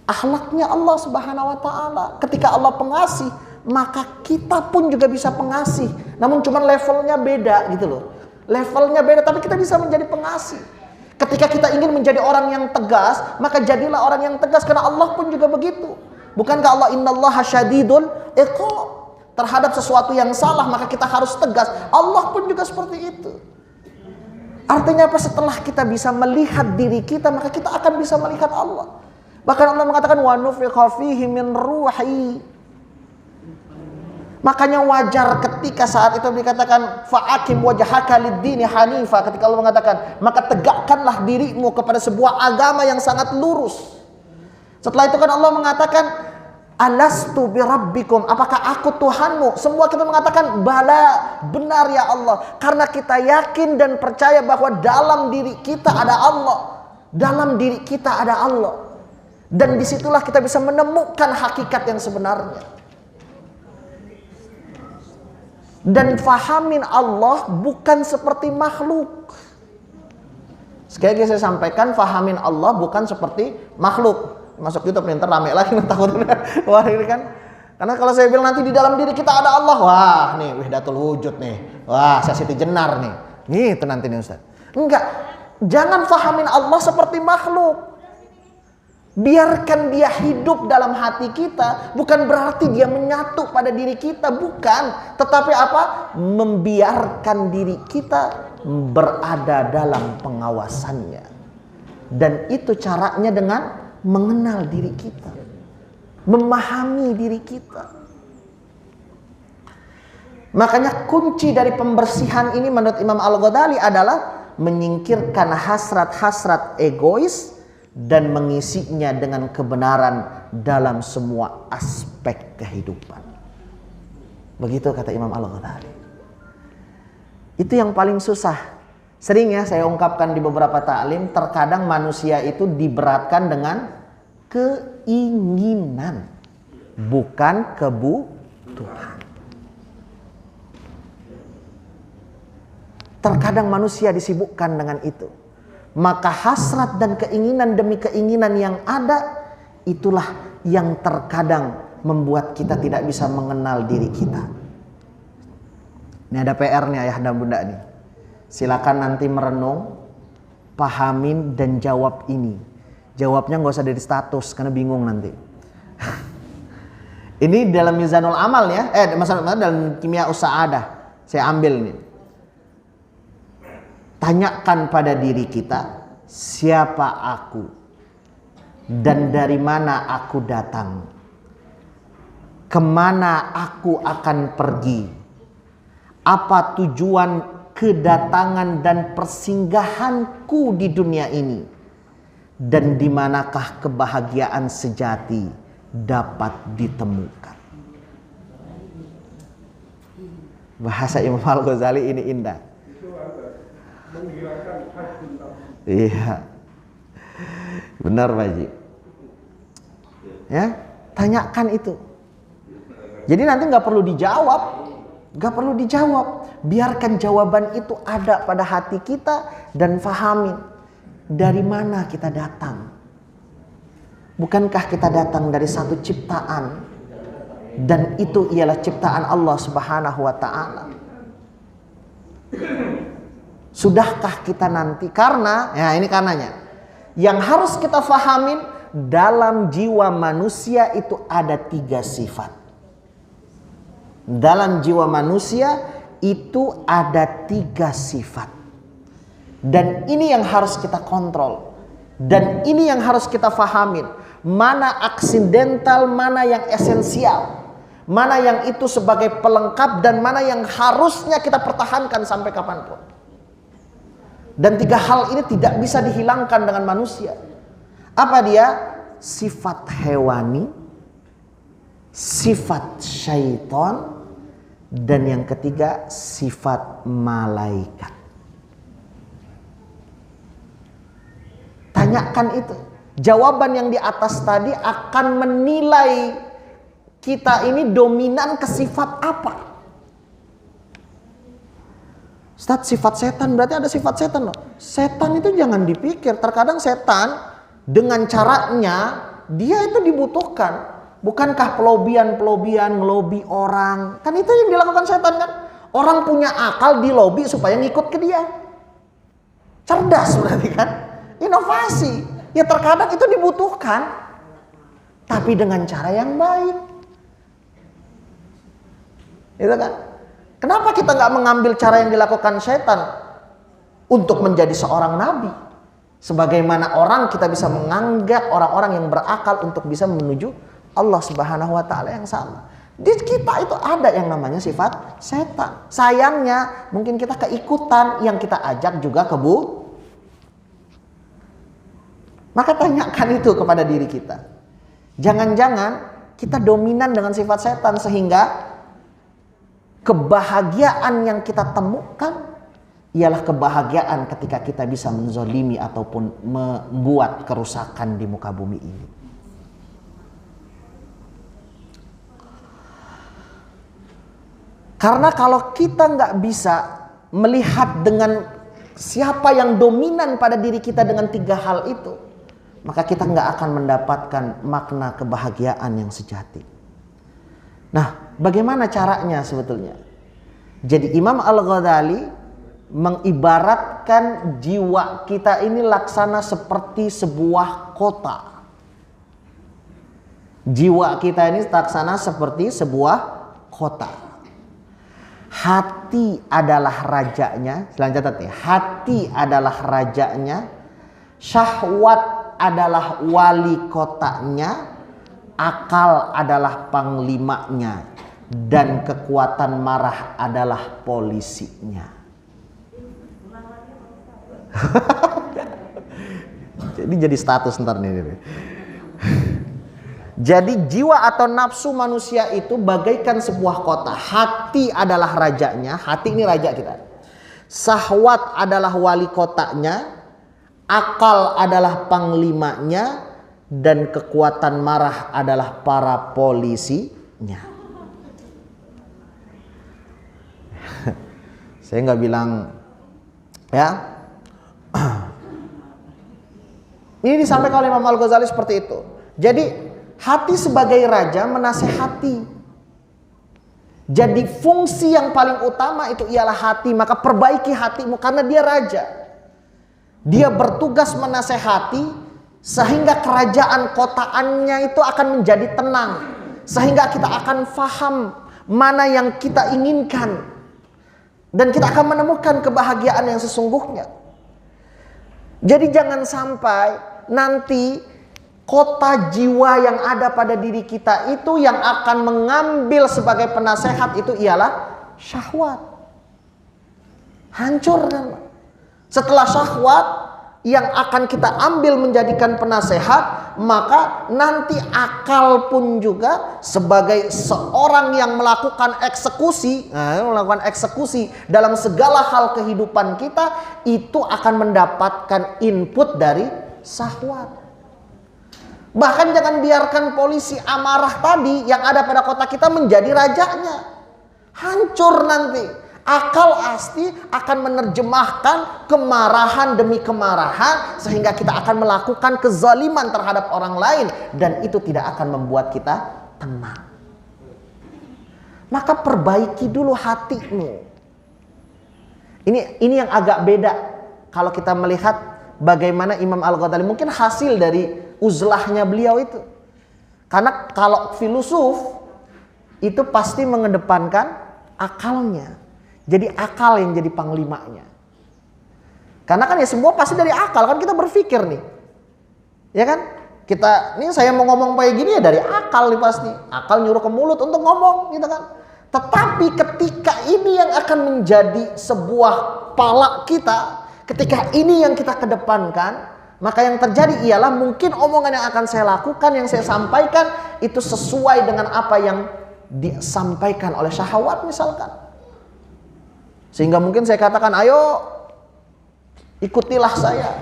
akhlaknya Allah Subhanahu wa taala. Ketika Allah pengasih, maka kita pun juga bisa pengasih. Namun cuma levelnya beda gitu loh. Levelnya beda, tapi kita bisa menjadi pengasih. Ketika kita ingin menjadi orang yang tegas, maka jadilah orang yang tegas, karena Allah pun juga begitu. Bukankah Allah innallaha syadidul iqab? Terhadap sesuatu yang salah maka kita harus tegas. Allah pun juga seperti itu. Artinya apa? Setelah kita bisa melihat diri kita, maka kita akan bisa melihat Allah. Bahkan Allah mengatakan wa nufikha fihi min ruhi. Makanya wajar ketika saat itu dikatakan fa'akim wajhaka lid-dini hanifa. Ketika Allah mengatakan, maka tegakkanlah dirimu kepada sebuah agama yang sangat lurus. Setelah itu kan Allah mengatakan, alastu birabbikum, apakah aku Tuhanmu? Semua kita mengatakan bala, benar ya Allah. Karena kita yakin dan percaya bahwa dalam diri kita ada Allah. Dalam diri kita ada Allah. Dan disitulah kita bisa menemukan hakikat yang sebenarnya. Dan fahamin Allah bukan seperti makhluk. Sekali lagi saya sampaikan, fahamin Allah bukan seperti makhluk. Masuk YouTube nih, ntar rame lagi takutnya. Wah ini kan, karena kalau saya bilang nanti di dalam diri kita ada Allah, wah nih wahdatul wujud nih, wah saya Siti Jenar nih, gitu nanti nih Ustaz. Enggak, jangan fahamin Allah seperti makhluk. Biarkan dia hidup dalam hati kita, bukan berarti dia menyatu pada diri kita, bukan. Tetapi apa? Membiarkan diri kita berada dalam pengawasannya. Dan itu caranya dengan mengenal diri kita, memahami diri kita. Makanya kunci dari pembersihan ini menurut Imam Al-Ghazali adalah menyingkirkan hasrat-hasrat egois dan mengisinya dengan kebenaran dalam semua aspek kehidupan. Begitu kata Imam Al-Ghazali. Itu yang paling susah. Sering ya saya ungkapkan di beberapa taklim, terkadang manusia itu diberatkan dengan keinginan, bukan kebutuhan. Terkadang manusia disibukkan dengan itu. Maka hasrat dan keinginan demi keinginan yang ada, itulah yang terkadang membuat kita tidak bisa mengenal diri kita. Ini ada PR nih ayah dan bunda nih. Silakan nanti merenung, pahamin dan jawab ini. Jawabnya nggak usah dari status karena bingung nanti. Ini dalam Mizanul Amal ya, masalah dalam Kimia Sa'adah saya ambil nih. Tanyakan pada diri kita, siapa aku dan dari mana aku datang, kemana aku akan pergi, apa tujuan kedatangan dan persinggahanku di dunia ini, dan di manakah kebahagiaan sejati dapat ditemukan. Bahasa Imam Al-Ghazali ini indah. Iya. Benar Pak Haji. Ya, tanyakan itu. Jadi nanti nggak perlu dijawab, nggak perlu dijawab. Biarkan jawaban itu ada pada hati kita dan fahamin dari mana kita datang. Bukankah kita datang dari satu ciptaan dan itu ialah ciptaan Allah Subhanahu wa taala. Sudahkah kita nanti, karena ya ini karenanya yang harus kita fahamin, dalam jiwa manusia itu ada 3 sifat. Dalam jiwa manusia itu ada 3 sifat. Dan ini yang harus kita kontrol. Dan ini yang harus kita fahamin. Mana aksidental, mana yang esensial. Mana yang itu sebagai pelengkap dan mana yang harusnya kita pertahankan sampai kapanpun. Dan 3 hal ini tidak bisa dihilangkan dengan manusia. Apa dia? Sifat hewani, sifat syaitan, dan yang ketiga sifat malaikat. Tanyakan itu. Jawaban yang di atas tadi akan menilai kita ini dominan ke sifat apa. Ustaz, sifat setan berarti ada sifat setan loh. Setan itu jangan dipikir. Terkadang setan dengan caranya dia itu dibutuhkan. Bukankah pelobian-pelobian, ngelobi orang. Kan itu yang dilakukan setan kan. Orang punya akal dilobi supaya ngikut ke dia. Cerdas berarti kan. Inovasi. Ya terkadang itu dibutuhkan. Tapi dengan cara yang baik. Itu kan. Kenapa kita nggak mengambil cara yang dilakukan setan untuk menjadi seorang nabi? Sebagaimana orang kita bisa menganggap orang-orang yang berakal untuk bisa menuju Allah Subhanahu wa taala yang sama. Di kita itu ada yang namanya sifat setan. Sayangnya mungkin kita keikutan yang kita ajak juga kebu. Maka tanyakan itu kepada diri kita. Jangan-jangan kita dominan dengan sifat setan sehingga kebahagiaan yang kita temukan ialah kebahagiaan ketika kita bisa menzolimi ataupun membuat kerusakan di muka bumi ini. Karena kalau kita nggak bisa melihat dengan siapa yang dominan pada diri kita dengan 3 hal itu, maka kita nggak akan mendapatkan makna kebahagiaan yang sejati. Nah, bagaimana caranya sebetulnya? Jadi Imam Al-Ghazali mengibaratkan jiwa kita ini laksana seperti sebuah kota. Jiwa kita ini laksana seperti sebuah kota. Hati adalah rajanya. Selanjutnya catat ya. Hati adalah rajanya. Syahwat adalah wali kotanya, akal adalah panglimanya, dan kekuatan marah adalah polisinya. Jadi status ntar nih. Jadi jiwa atau nafsu manusia itu bagaikan sebuah kota. Hati adalah rajanya, hati ini raja kita. Syahwat adalah wali kotanya. Akal adalah panglimanya dan kekuatan marah adalah para polisinya. Saya nggak bilang ya. Ini disampaikan oleh Imam Al-Ghazali seperti itu. Jadi hati sebagai raja menasehati. Jadi fungsi yang paling utama itu ialah hati. Maka perbaiki hatimu karena dia raja. Dia bertugas menasehati sehingga kerajaan kotaannya itu akan menjadi tenang. Sehingga kita akan faham mana yang kita inginkan. Dan kita akan menemukan kebahagiaan yang sesungguhnya. Jadi jangan sampai nanti kota jiwa yang ada pada diri kita itu yang akan mengambil sebagai penasehat itu ialah syahwat. Hancur kan? Setelah syahwat yang akan kita ambil menjadikan penasehat, maka nanti akal pun juga sebagai seorang yang melakukan eksekusi, dalam segala hal kehidupan kita, itu akan mendapatkan input dari syahwat. Bahkan jangan biarkan polisi amarah tadi yang ada pada kota kita menjadi rajanya. Hancur nanti. Akal pasti akan menerjemahkan kemarahan demi kemarahan sehingga kita akan melakukan kezaliman terhadap orang lain dan itu tidak akan membuat kita tenang. Maka perbaiki dulu hatimu. Ini yang agak beda kalau kita melihat bagaimana Imam Al-Ghazali mungkin hasil dari uzlahnya beliau itu. Karena kalau filosof itu pasti mengedepankan akalnya. Jadi akal yang jadi panglimanya. Karena kan ya semua pasti dari akal, kan kita berpikir nih. Ya kan? Kita, ini saya mau ngomong kayak gini ya dari akal nih pasti. Akal nyuruh ke mulut untuk ngomong gitu kan. Tetapi ketika ini yang akan menjadi sebuah palak kita, ketika ini yang kita kedepankan, maka yang terjadi ialah mungkin omongan yang akan saya lakukan, yang saya sampaikan itu sesuai dengan apa yang disampaikan oleh syahwat misalkan. Sehingga mungkin saya katakan, ayo ikutilah saya.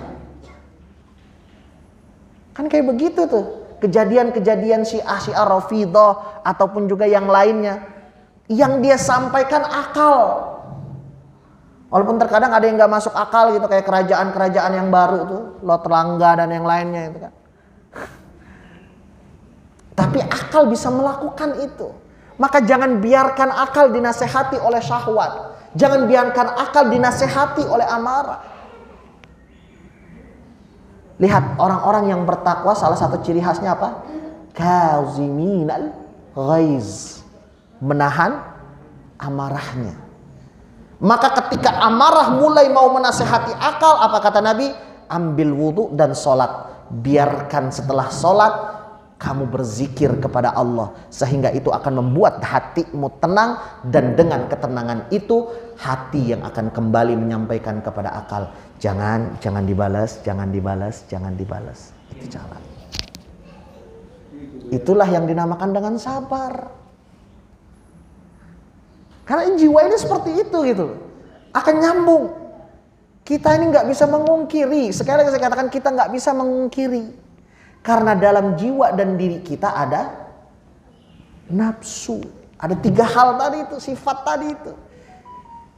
Kan kayak begitu tuh. Kejadian-kejadian Syiah Rafidhah ataupun juga yang lainnya. Yang dia sampaikan akal. Walaupun terkadang ada yang gak masuk akal gitu. Kayak kerajaan-kerajaan yang baru tuh. Lot Langga dan yang lainnya itu kan. Tapi akal bisa melakukan itu. Maka jangan biarkan akal dinasehati oleh syahwat. Jangan biarkan akal dinasehati oleh amarah. Lihat orang-orang yang bertakwa salah satu ciri khasnya apa? Kaziminal ghaiz. Menahan amarahnya. Maka ketika amarah mulai mau menasehati akal, apa kata Nabi? Ambil wudhu dan sholat. Biarkan setelah sholat kamu berzikir kepada Allah sehingga itu akan membuat hatimu tenang dan dengan ketenangan itu hati yang akan kembali menyampaikan kepada akal jangan dibalas, jangan dibalas, jangan dibalas. Itu cara. Itulah yang dinamakan dengan sabar. Karena jiwa ini seperti itu gitu. Akan nyambung. Kita ini nggak bisa mengungkiri. Sekali lagi saya katakan kita nggak bisa mengungkiri. Karena dalam jiwa dan diri kita ada nafsu. Ada 3 hal tadi itu, sifat tadi itu.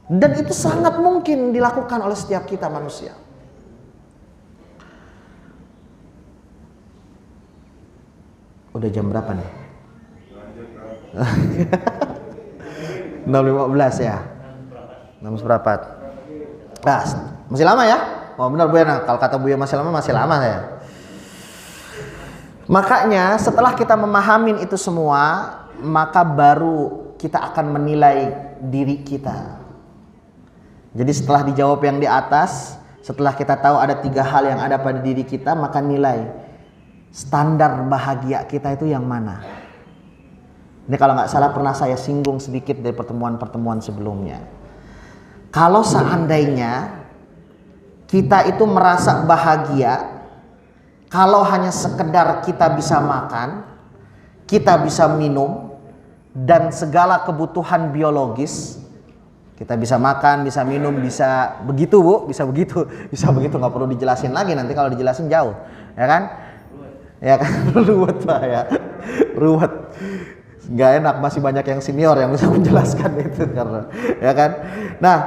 Dan itu sangat mungkin dilakukan oleh setiap kita manusia. Udah jam berapa nih? 6.15 ya? 6 seperempat. Nah, masih lama ya? Oh benar Bu Yana, kalau kata Bu Yana masih lama ya. Makanya setelah kita memahami itu semua, maka baru kita akan menilai diri kita. Jadi setelah dijawab yang di atas, setelah kita tahu ada 3 hal yang ada pada diri kita, maka nilai standar bahagia kita itu yang mana. Ini kalau nggak salah pernah saya singgung sedikit dari pertemuan-pertemuan sebelumnya. Kalau seandainya kita itu merasa bahagia kalau hanya sekedar kita bisa makan, kita bisa minum, dan segala kebutuhan biologis, kita bisa makan, bisa minum, bisa begitu Bu, bisa begitu, nggak perlu dijelasin lagi, nanti kalau dijelasin jauh, ya kan? Ya kan, ruwet Pak ya, ruwet, nggak enak, masih banyak yang senior yang bisa menjelaskan itu karena, ya kan? Nah,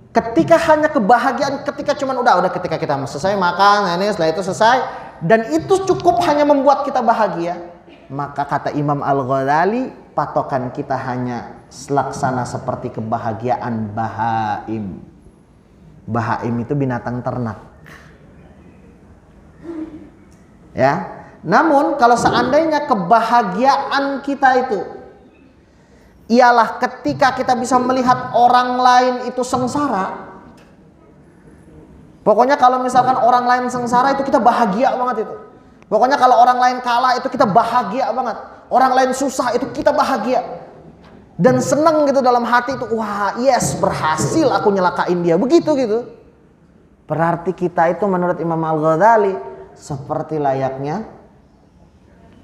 ketika hanya kebahagiaan, ketika cuman udah ketika kita selesai makan, ini setelah itu selesai, dan itu cukup hanya membuat kita bahagia, maka kata Imam Al-Ghazali, patokan kita hanya selaksana seperti kebahagiaan bahaim. Bahaim itu binatang ternak. Ya. Namun kalau seandainya kebahagiaan kita itu ialah ketika kita bisa melihat orang lain itu sengsara. Pokoknya kalau misalkan orang lain sengsara itu kita bahagia banget itu. Pokoknya kalau orang lain kalah itu kita bahagia banget. Orang lain susah itu kita bahagia. Dan senang gitu dalam hati itu, wah yes berhasil aku nyelakain dia. Begitu gitu. Berarti kita itu menurut Imam Al-Ghazali seperti layaknya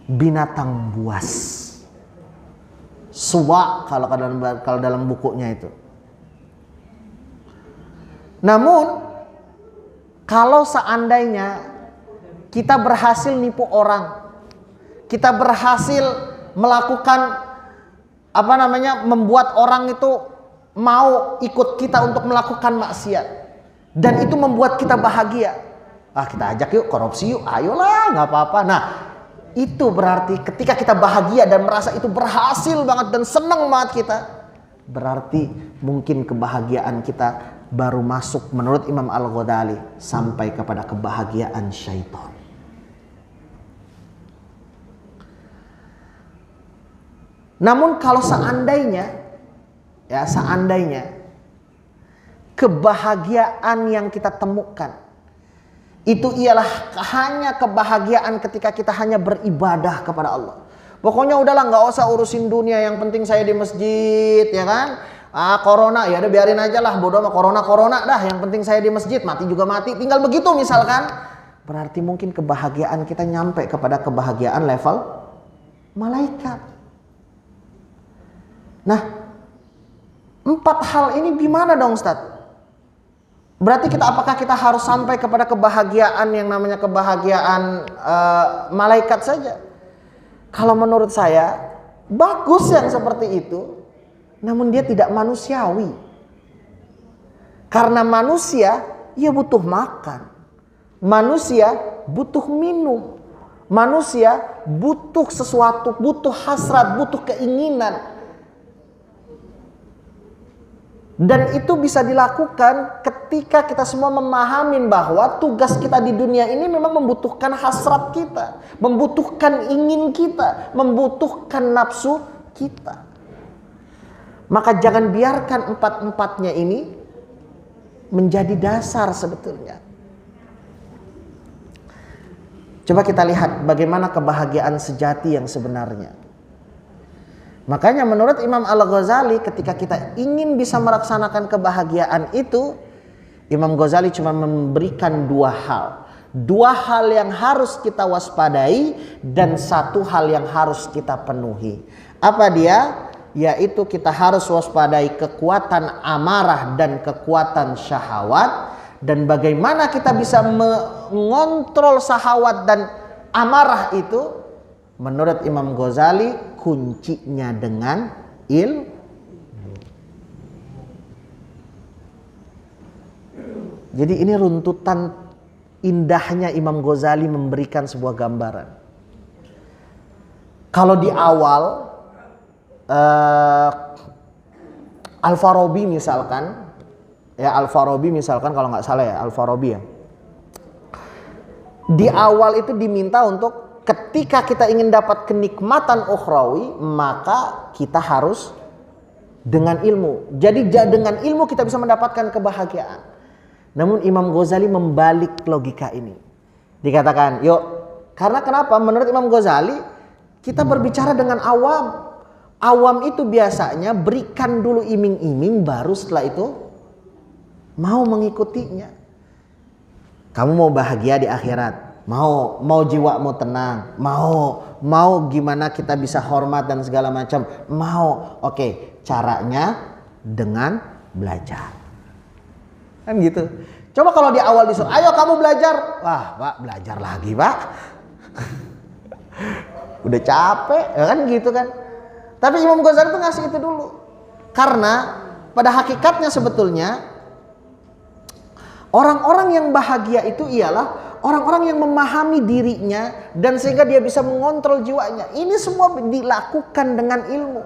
binatang buas. Suwa kalau dalam bukunya itu. Namun Kalau seandainya kita berhasil nipu orang, kita berhasil melakukan membuat orang itu mau ikut kita untuk melakukan maksiat, dan itu membuat kita bahagia. Kita ajak yuk korupsi yuk, ayolah, nggak apa-apa. Nah, itu berarti ketika kita bahagia dan merasa itu berhasil banget dan senang banget kita, berarti mungkin kebahagiaan kita baru masuk menurut Imam Al-Ghazali sampai kepada kebahagiaan syaitan. Namun kalau seandainya kebahagiaan yang kita temukan itu ialah hanya kebahagiaan ketika kita hanya beribadah kepada Allah. Pokoknya udahlah, nggak usah urusin dunia, yang penting saya di masjid, ya kan? Corona ya udah biarin aja lah, bodoh sama corona dah, yang penting saya di masjid, mati juga mati, tinggal begitu misalkan. Berarti mungkin kebahagiaan kita nyampe kepada kebahagiaan level malaikat. Nah, 4 hal ini gimana dong Ustadz? Berarti apakah kita harus sampai kepada kebahagiaan yang namanya kebahagiaan malaikat saja? Kalau menurut saya bagus yang seperti itu, namun dia tidak manusiawi. Karena manusia ia butuh makan, manusia butuh minum, manusia butuh sesuatu, butuh hasrat, butuh keinginan. Dan itu bisa dilakukan ketika kita semua memahami bahwa tugas kita di dunia ini memang membutuhkan hasrat kita, membutuhkan ingin kita, membutuhkan nafsu kita. Maka jangan biarkan 4-4-nya ini menjadi dasar sebetulnya. Coba kita lihat bagaimana kebahagiaan sejati yang sebenarnya. Makanya menurut Imam Al-Ghazali, ketika kita ingin bisa melaksanakan kebahagiaan itu, Imam Ghazali cuma memberikan 2 hal. 2 hal yang harus kita waspadai dan 1 hal yang harus kita penuhi. Apa dia? Yaitu kita harus waspadai kekuatan amarah dan kekuatan syahwat. Dan bagaimana kita bisa mengontrol syahwat dan amarah itu? Menurut Imam Ghazali, kuncinya dengan ilmu. Jadi ini runtutan indahnya Imam Ghazali memberikan sebuah gambaran. Kalau di awal Al-Farabi misalkan kalau nggak salah ya, Al-Farabi ya. Di awal itu diminta untuk ketika kita ingin dapat kenikmatan ukhrawi, maka kita harus dengan ilmu. Jadi dengan ilmu kita bisa mendapatkan kebahagiaan. Namun Imam Ghazali membalik logika ini. Dikatakan, karena kenapa? Menurut Imam Ghazali, kita berbicara dengan awam. Awam itu biasanya berikan dulu iming-iming, baru setelah itu mau mengikutinya. Kamu mau bahagia di akhirat, mau jiwamu tenang, mau gimana kita bisa hormat dan segala macam, oke, caranya dengan belajar, kan gitu. Coba kalau di awal disuruh, ayo kamu belajar, wah Pak, belajar lagi Pak, udah capek, ya kan gitu kan. Tapi Imam Ghazali itu ngasih itu dulu, karena pada hakikatnya sebetulnya orang-orang yang bahagia itu ialah orang-orang yang memahami dirinya dan sehingga dia bisa mengontrol jiwanya. Ini semua dilakukan dengan ilmu.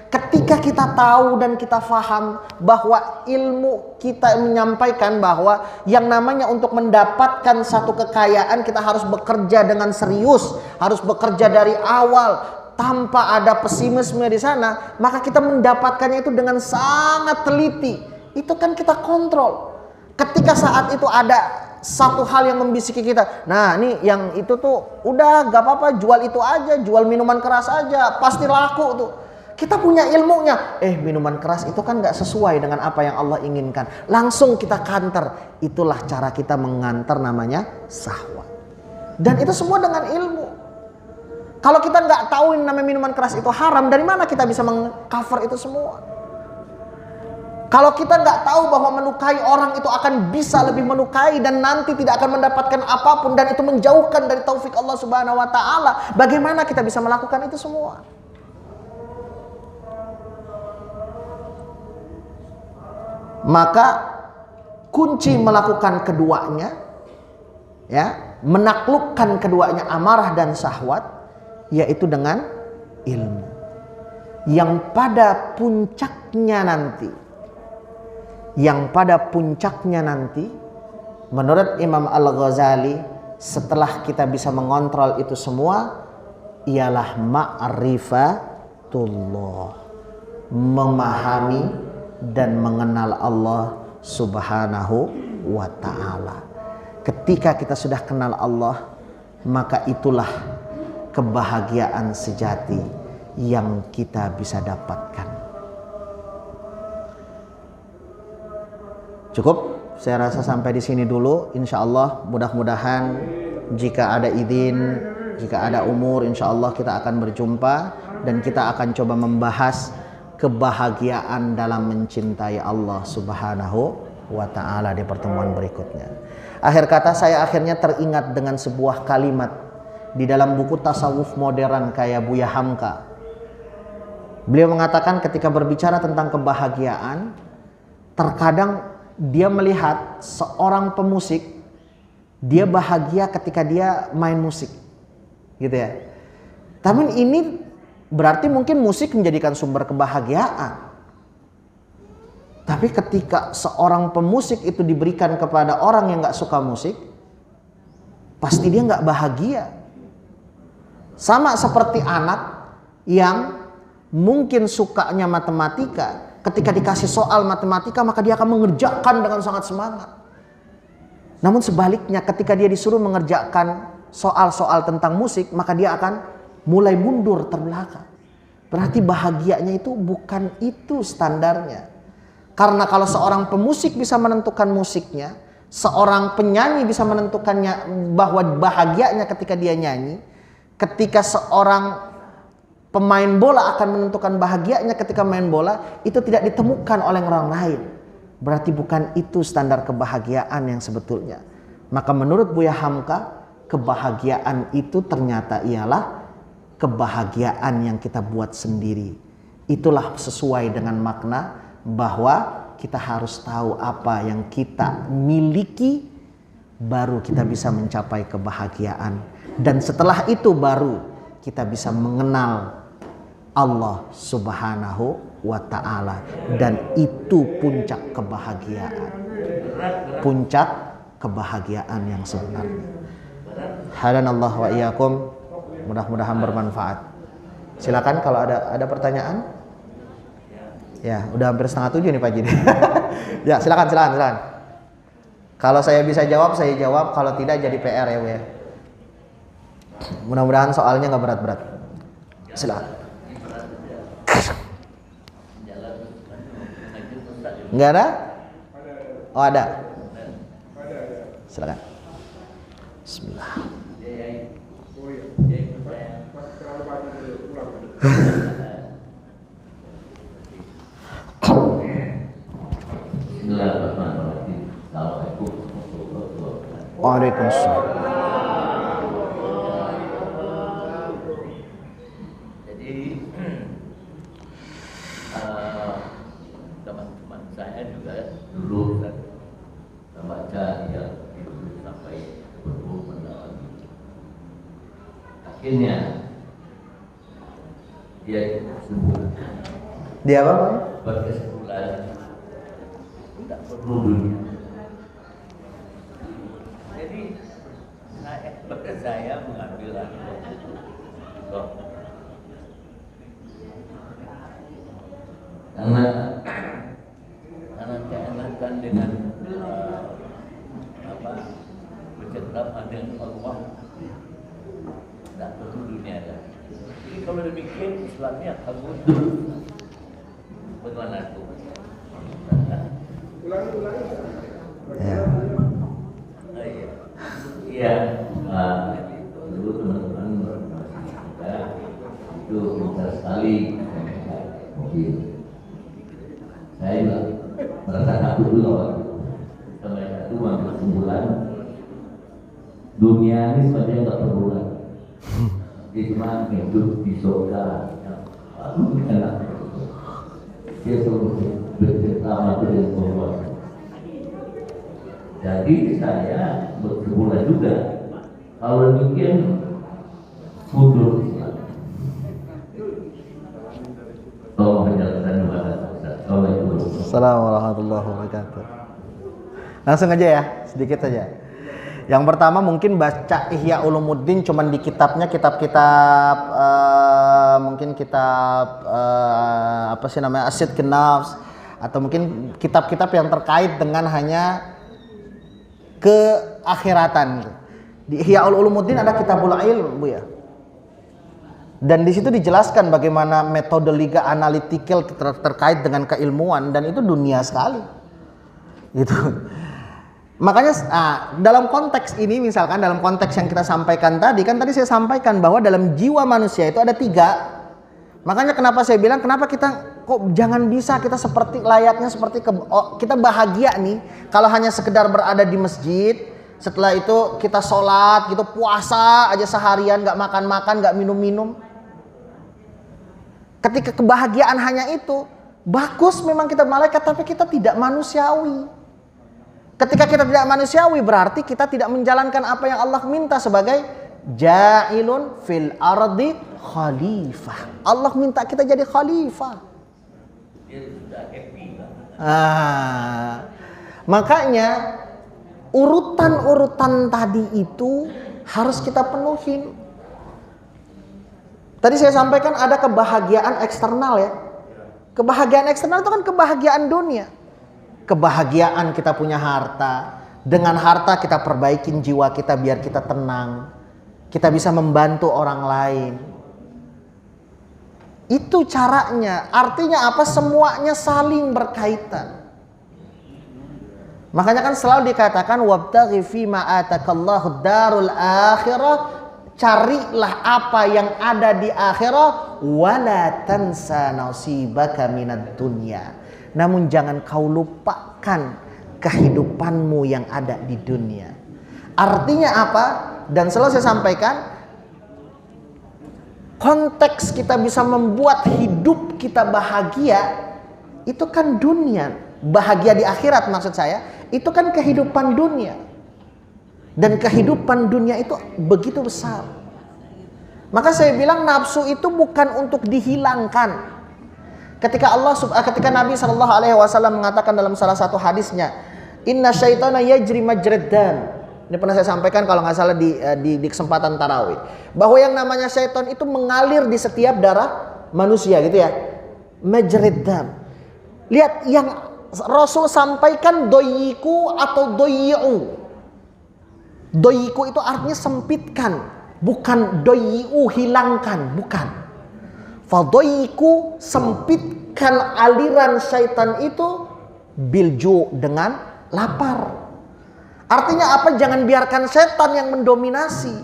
Ketika kita tahu dan kita faham bahwa ilmu kita menyampaikan bahwa yang namanya untuk mendapatkan satu kekayaan kita harus bekerja dengan serius, harus bekerja dari awal tanpa ada pesimisme di sana, maka kita mendapatkannya itu dengan sangat teliti. Itu kan kita kontrol. Ketika saat itu ada satu hal yang membisiki kita, nah ini yang itu tuh udah gak apa-apa, jual itu aja, jual minuman keras aja, pasti laku tuh. Kita punya ilmunya, minuman keras itu kan gak sesuai dengan apa yang Allah inginkan, langsung kita kanter. Itulah cara kita mengantar, namanya syahwat. Dan itu semua dengan ilmu. Kalau kita gak tahu namanya minuman keras itu haram, dari mana kita bisa mengcover itu semua? Kalau kita nggak tahu bahwa melukai orang itu akan bisa lebih melukai dan nanti tidak akan mendapatkan apapun dan itu menjauhkan dari taufik Allah Subhanahu wa taala, bagaimana kita bisa melakukan itu semua? Maka kunci melakukan keduanya, ya, menaklukkan keduanya, amarah dan syahwat, yaitu dengan ilmu. Yang pada puncaknya nanti, menurut Imam Al-Ghazali, setelah kita bisa mengontrol itu semua, ialah ma'rifatullah, memahami dan mengenal Allah Subhanahu wa ta'ala. Ketika kita sudah kenal Allah, maka itulah kebahagiaan sejati yang kita bisa dapatkan. Cukup, saya rasa sampai di sini dulu. Insya Allah, mudah-mudahan jika ada izin, jika ada umur, insya Allah kita akan berjumpa dan kita akan coba membahas kebahagiaan dalam mencintai Allah Subhanahu wa ta'ala di pertemuan berikutnya. Akhir kata, saya akhirnya teringat dengan sebuah kalimat di dalam buku tasawuf modern kayak Buya Hamka. Beliau mengatakan ketika berbicara tentang kebahagiaan, terkadang dia melihat seorang pemusik, dia bahagia ketika dia main musik, gitu ya. Tapi ini berarti mungkin musik menjadikan sumber kebahagiaan. Tapi ketika seorang pemusik itu diberikan kepada orang yang gak suka musik, pasti dia gak bahagia. Sama seperti anak yang mungkin sukanya matematika, ketika dikasih soal matematika maka dia akan mengerjakan dengan sangat semangat. Namun sebaliknya ketika dia disuruh mengerjakan soal-soal tentang musik, maka dia akan mulai mundur terbelakang. Berarti bahagianya itu bukan itu standarnya. Karena kalau seorang pemusik bisa menentukan musiknya, seorang penyanyi bisa menentukannya bahwa bahagianya ketika dia nyanyi, ketika seorang pemain bola akan menentukan bahagianya ketika main bola, itu tidak ditemukan oleh orang lain. Berarti bukan itu standar kebahagiaan yang sebetulnya. Maka menurut Buya Hamka, kebahagiaan itu ternyata ialah kebahagiaan yang kita buat sendiri. Itulah sesuai dengan makna bahwa kita harus tahu apa yang kita miliki, baru kita bisa mencapai kebahagiaan. Dan setelah itu baru kita bisa mengenal Allah Subhanahu wa ta'ala. Dan itu puncak kebahagiaan. Puncak kebahagiaan yang sebenarnya. Hadanallahu wa iyyakum. Mudah-mudahan bermanfaat. Silakan kalau ada pertanyaan. Ya, udah hampir 6:30 nih Pak Jin. Ya, silakan. Kalau saya bisa jawab, saya jawab. Kalau tidak jadi PR ya Bu ya. Mudah-mudahan soalnya nggak berat-berat. Silakan. Nggak ada? Oh ada. Silakan. Bismillah. Bismillahirrahmanirrahim. Assalamualaikum warahmatullahi wabarakatuh. Waalaikumsalam. Jadi teman-teman saya juga dulu kan membaca yang itu sampai perlu mendalam. Akhirnya dia kesimpulan. Dia apa Pak? Berkesimpulan tidak perlu dunia. Jadi saya mengambil loh, karena keenakan dengan bercengkrama dengan Allah, tidak perlu dunia ada. Jadi kalau demikian Islamnya akan mundur. Bagaimana itu? Ya. Iya, dulu teman-teman kita itu bisa sekali mobil. Saya bilang, takut juga waktu mereka itu mengambil kesimpulan dunia ini sebenarnya nggak perlu lagi. Dia cuma hidup di surga yang enak. Dia selalu bercerita dengan Allah. Jadi saya berkesimpulan juga kalau demikian mundur Islam. Tolong penjelasan kepada Ustaz. Assalamualaikum warahmatullahi wabarakatuh. Langsung aja ya, sedikit saja. Yang pertama mungkin baca Ihya Ulumuddin cuman di kitabnya, kitab-kitab mungkin kitab apa sih namanya, Asyidqun Nafs, atau mungkin kitab-kitab yang terkait dengan hanya keakhiratan. Di Ihya Ulumuddin ada Kitabul Ilm, Bu ya. Dan di situ dijelaskan bagaimana metode liga analitikal terkait dengan keilmuan, dan itu dunia sekali. Gitu. Makanya dalam konteks ini, misalkan dalam konteks yang kita sampaikan tadi, kan tadi saya sampaikan bahwa dalam jiwa manusia itu ada 3. Makanya kenapa saya bilang kenapa kita kok jangan bisa kita seperti layaknya seperti kita bahagia nih kalau hanya sekedar berada di masjid, setelah itu kita sholat gitu, puasa aja seharian, nggak makan-makan, nggak minum-minum. Ketika kebahagiaan hanya itu, bagus memang kita malaikat, tapi kita tidak manusiawi. Ketika kita tidak manusiawi, berarti kita tidak menjalankan apa yang Allah minta sebagai ja'ilun fil ardi khalifah. Allah minta kita jadi khalifah. Makanya urutan-urutan tadi itu harus kita penuhin. Tadi saya sampaikan ada kebahagiaan eksternal ya. Kebahagiaan eksternal itu kan kebahagiaan dunia. Kebahagiaan kita punya harta. Dengan harta kita perbaikin jiwa kita biar kita tenang. Kita bisa membantu orang lain. Itu caranya. Artinya apa? Semuanya saling berkaitan. Makanya kan selalu dikatakan wabtaghi fima atakallahu darul akhirah. Carilah apa yang ada di akhirat, wala tansa nasibaka minad dunya. Namun jangan kau lupakan kehidupanmu yang ada di dunia. Artinya apa? Dan selalu saya sampaikan, konteks kita bisa membuat hidup kita bahagia itu kan dunia. Bahagia di akhirat maksud saya, itu kan kehidupan dunia. Dan kehidupan dunia itu begitu besar. Maka saya bilang nafsu itu bukan untuk dihilangkan. Ketika Nabi SAW mengatakan dalam salah satu hadisnya, Inna syaitana yajri majrad dam. Ini pernah saya sampaikan kalau nggak salah di kesempatan tarawih. Bahwa yang namanya syaitan itu mengalir di setiap darah manusia gitu ya. Majrad dam. Lihat yang Rasul sampaikan doyiku atau doyi'u. Doyiku itu artinya sempitkan, bukan doyi'u hilangkan, bukan. Fadoyiku sempitkan aliran syaitan itu bilju dengan lapar. Artinya apa? Jangan biarkan setan yang mendominasi.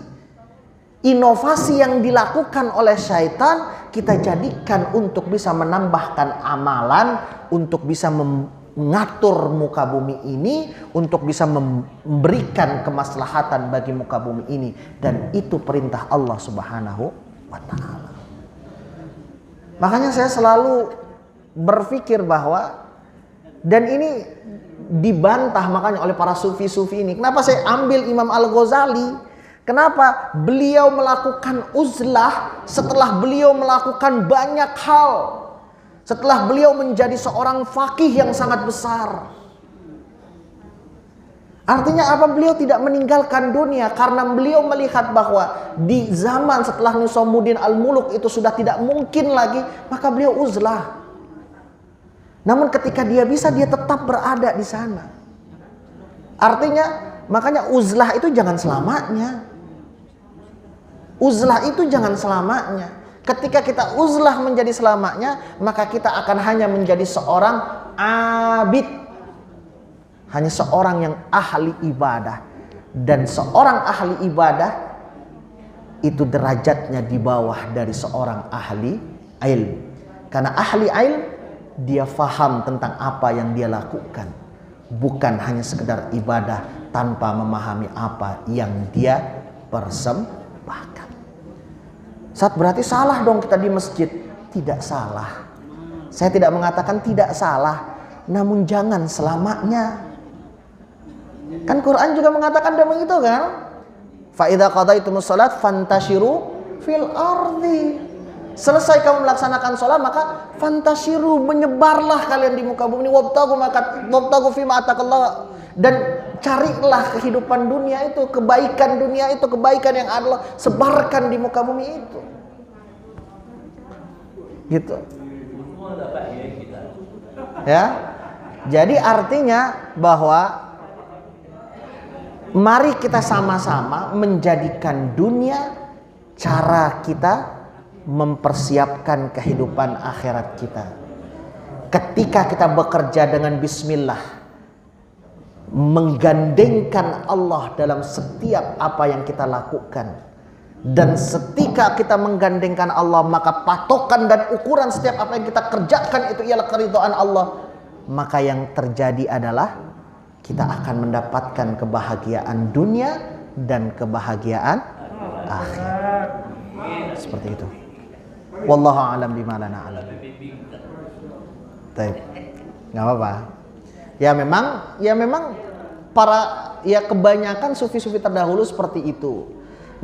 Inovasi yang dilakukan oleh syaitan kita jadikan untuk bisa menambahkan amalan, untuk bisa mengatur muka bumi ini, untuk bisa memberikan kemaslahatan bagi muka bumi ini. Dan itu perintah Allah Subhanahu wa ta'ala. Makanya saya selalu berpikir bahwa, dan ini dibantah makanya oleh para sufi-sufi ini. Kenapa saya ambil Imam Al-Ghazali? Kenapa? Beliau melakukan uzlah setelah beliau melakukan banyak hal. Setelah beliau menjadi seorang faqih yang sangat besar. Artinya apa? Beliau tidak meninggalkan dunia karena beliau melihat bahwa di zaman setelah Nizamuddin Al-Muluk itu sudah tidak mungkin lagi, maka beliau uzlah. Namun ketika dia bisa, dia tetap berada di sana. Artinya, makanya uzlah itu jangan selamanya. Uzlah itu jangan selamanya. Ketika kita uzlah menjadi selamanya, maka kita akan hanya menjadi seorang abid. Hanya seorang yang ahli ibadah. Dan seorang ahli ibadah itu derajatnya di bawah dari seorang ahli ilmu. Karena ahli ilmu, dia faham tentang apa yang dia lakukan. bukan hanya sekedar ibadah tanpa memahami apa yang dia persembahkan. Saat berarti salah dong kita di masjid? Tidak salah. Saya tidak mengatakan tidak salah, namun jangan selamanya. Kan Quran juga mengatakan demikian itu kan? Fa idza qadaitumus shalat fantashiru fil ardi. Selesai kamu melaksanakan sholat, maka fantashiru, menyebarlah kalian di muka bumi ini, wabtagu fima atakallah, dan carilah kehidupan dunia itu, kebaikan dunia itu, kebaikan yang Allah sebarkan di muka bumi itu. Gitu. Ya. Jadi artinya bahwa mari kita sama-sama menjadikan dunia cara kita mempersiapkan kehidupan akhirat kita. Ketika kita bekerja dengan bismillah, menggandengkan Allah dalam setiap apa yang kita lakukan, dan setika kita menggandengkan Allah, maka patokan dan ukuran setiap apa yang kita kerjakan itu ialah keridhaan Allah. Maka yang terjadi adalah kita akan mendapatkan kebahagiaan dunia dan kebahagiaan akhirat. Seperti itu. Wallahu a'lam bima la na'lam. Baik. Enggak apa-apa. Ya memang kebanyakan sufi-sufi terdahulu seperti itu.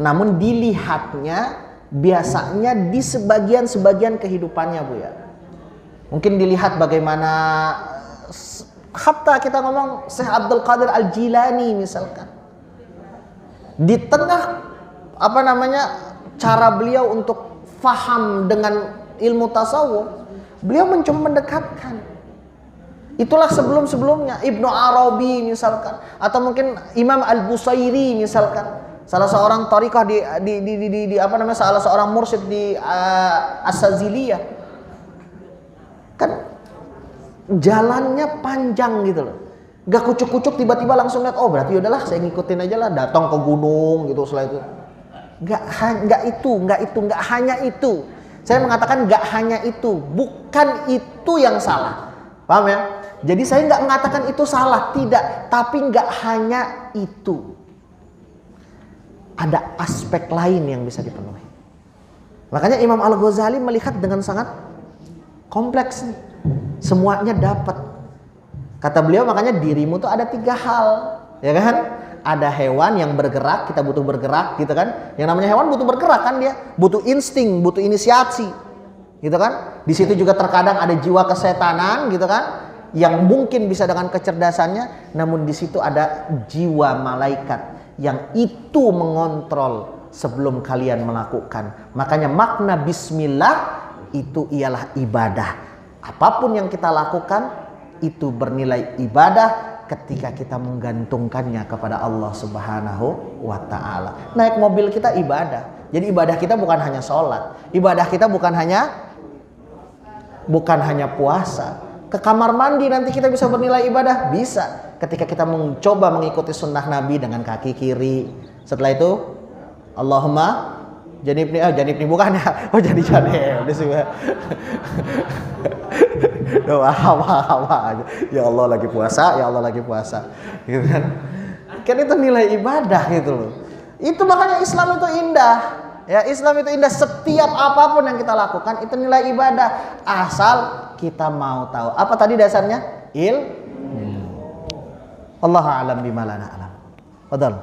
Namun dilihatnya biasanya di sebagian kehidupannya, Bu ya. Mungkin dilihat bagaimana hatta kita ngomong Syekh Abdul Qadir Al-Jilani misalkan. Di tengah cara beliau untuk faham dengan ilmu tasawuf, beliau mencoba mendekatkan. Itulah sebelum-sebelumnya Ibnu Arabi misalkan, atau mungkin Imam Al-Busairi misalkan, salah seorang thariqah salah seorang mursyid di As-Saziliyah. Kan jalannya panjang gitu loh. Gak kucuk-kucuk tiba-tiba langsung lihat, oh berarti udahlah saya ngikutin aja lah, datang ke gunung gitu setelah itu. Gak hanya itu. Saya mengatakan gak hanya itu, bukan itu yang salah. Paham ya? Jadi saya gak mengatakan itu salah, tidak. Tapi gak hanya itu. Ada aspek lain yang bisa dipenuhi. Makanya Imam Al-Ghazali melihat dengan sangat kompleks. Semuanya dapat. Kata beliau, makanya dirimu tuh ada 3 hal, ya kan? Ada hewan yang bergerak, kita butuh bergerak gitu kan. Yang namanya hewan butuh bergerak kan dia. Butuh insting, butuh inisiasi. Gitu kan. Di situ juga terkadang ada jiwa kesetanan gitu kan. Yang mungkin bisa dengan kecerdasannya. Namun di situ ada jiwa malaikat. Yang itu mengontrol sebelum kalian melakukan. Makanya makna bismillah itu ialah ibadah. Apapun yang kita lakukan itu bernilai ibadah ketika kita menggantungkannya kepada Allah Subhanahu wa ta'ala. Naik mobil kita ibadah. Jadi ibadah kita bukan hanya sholat. Ibadah kita bukan hanya puasa. Ke kamar mandi nanti kita bisa bernilai ibadah? Bisa. Ketika kita mencoba mengikuti sunnah Nabi dengan kaki kiri. Setelah itu Allahumma janibni bukan ya. Oh jadi janib. Doa hawa aja. Ya Allah lagi puasa, gitu kan? Kan itu nilai ibadah gitu loh. Itu makanya Islam itu indah. Ya, Islam itu indah. Setiap apapun yang kita lakukan itu nilai ibadah, asal kita mau tahu. Apa tadi dasarnya? Allahu a'lam bima la na'lam. Fadhal.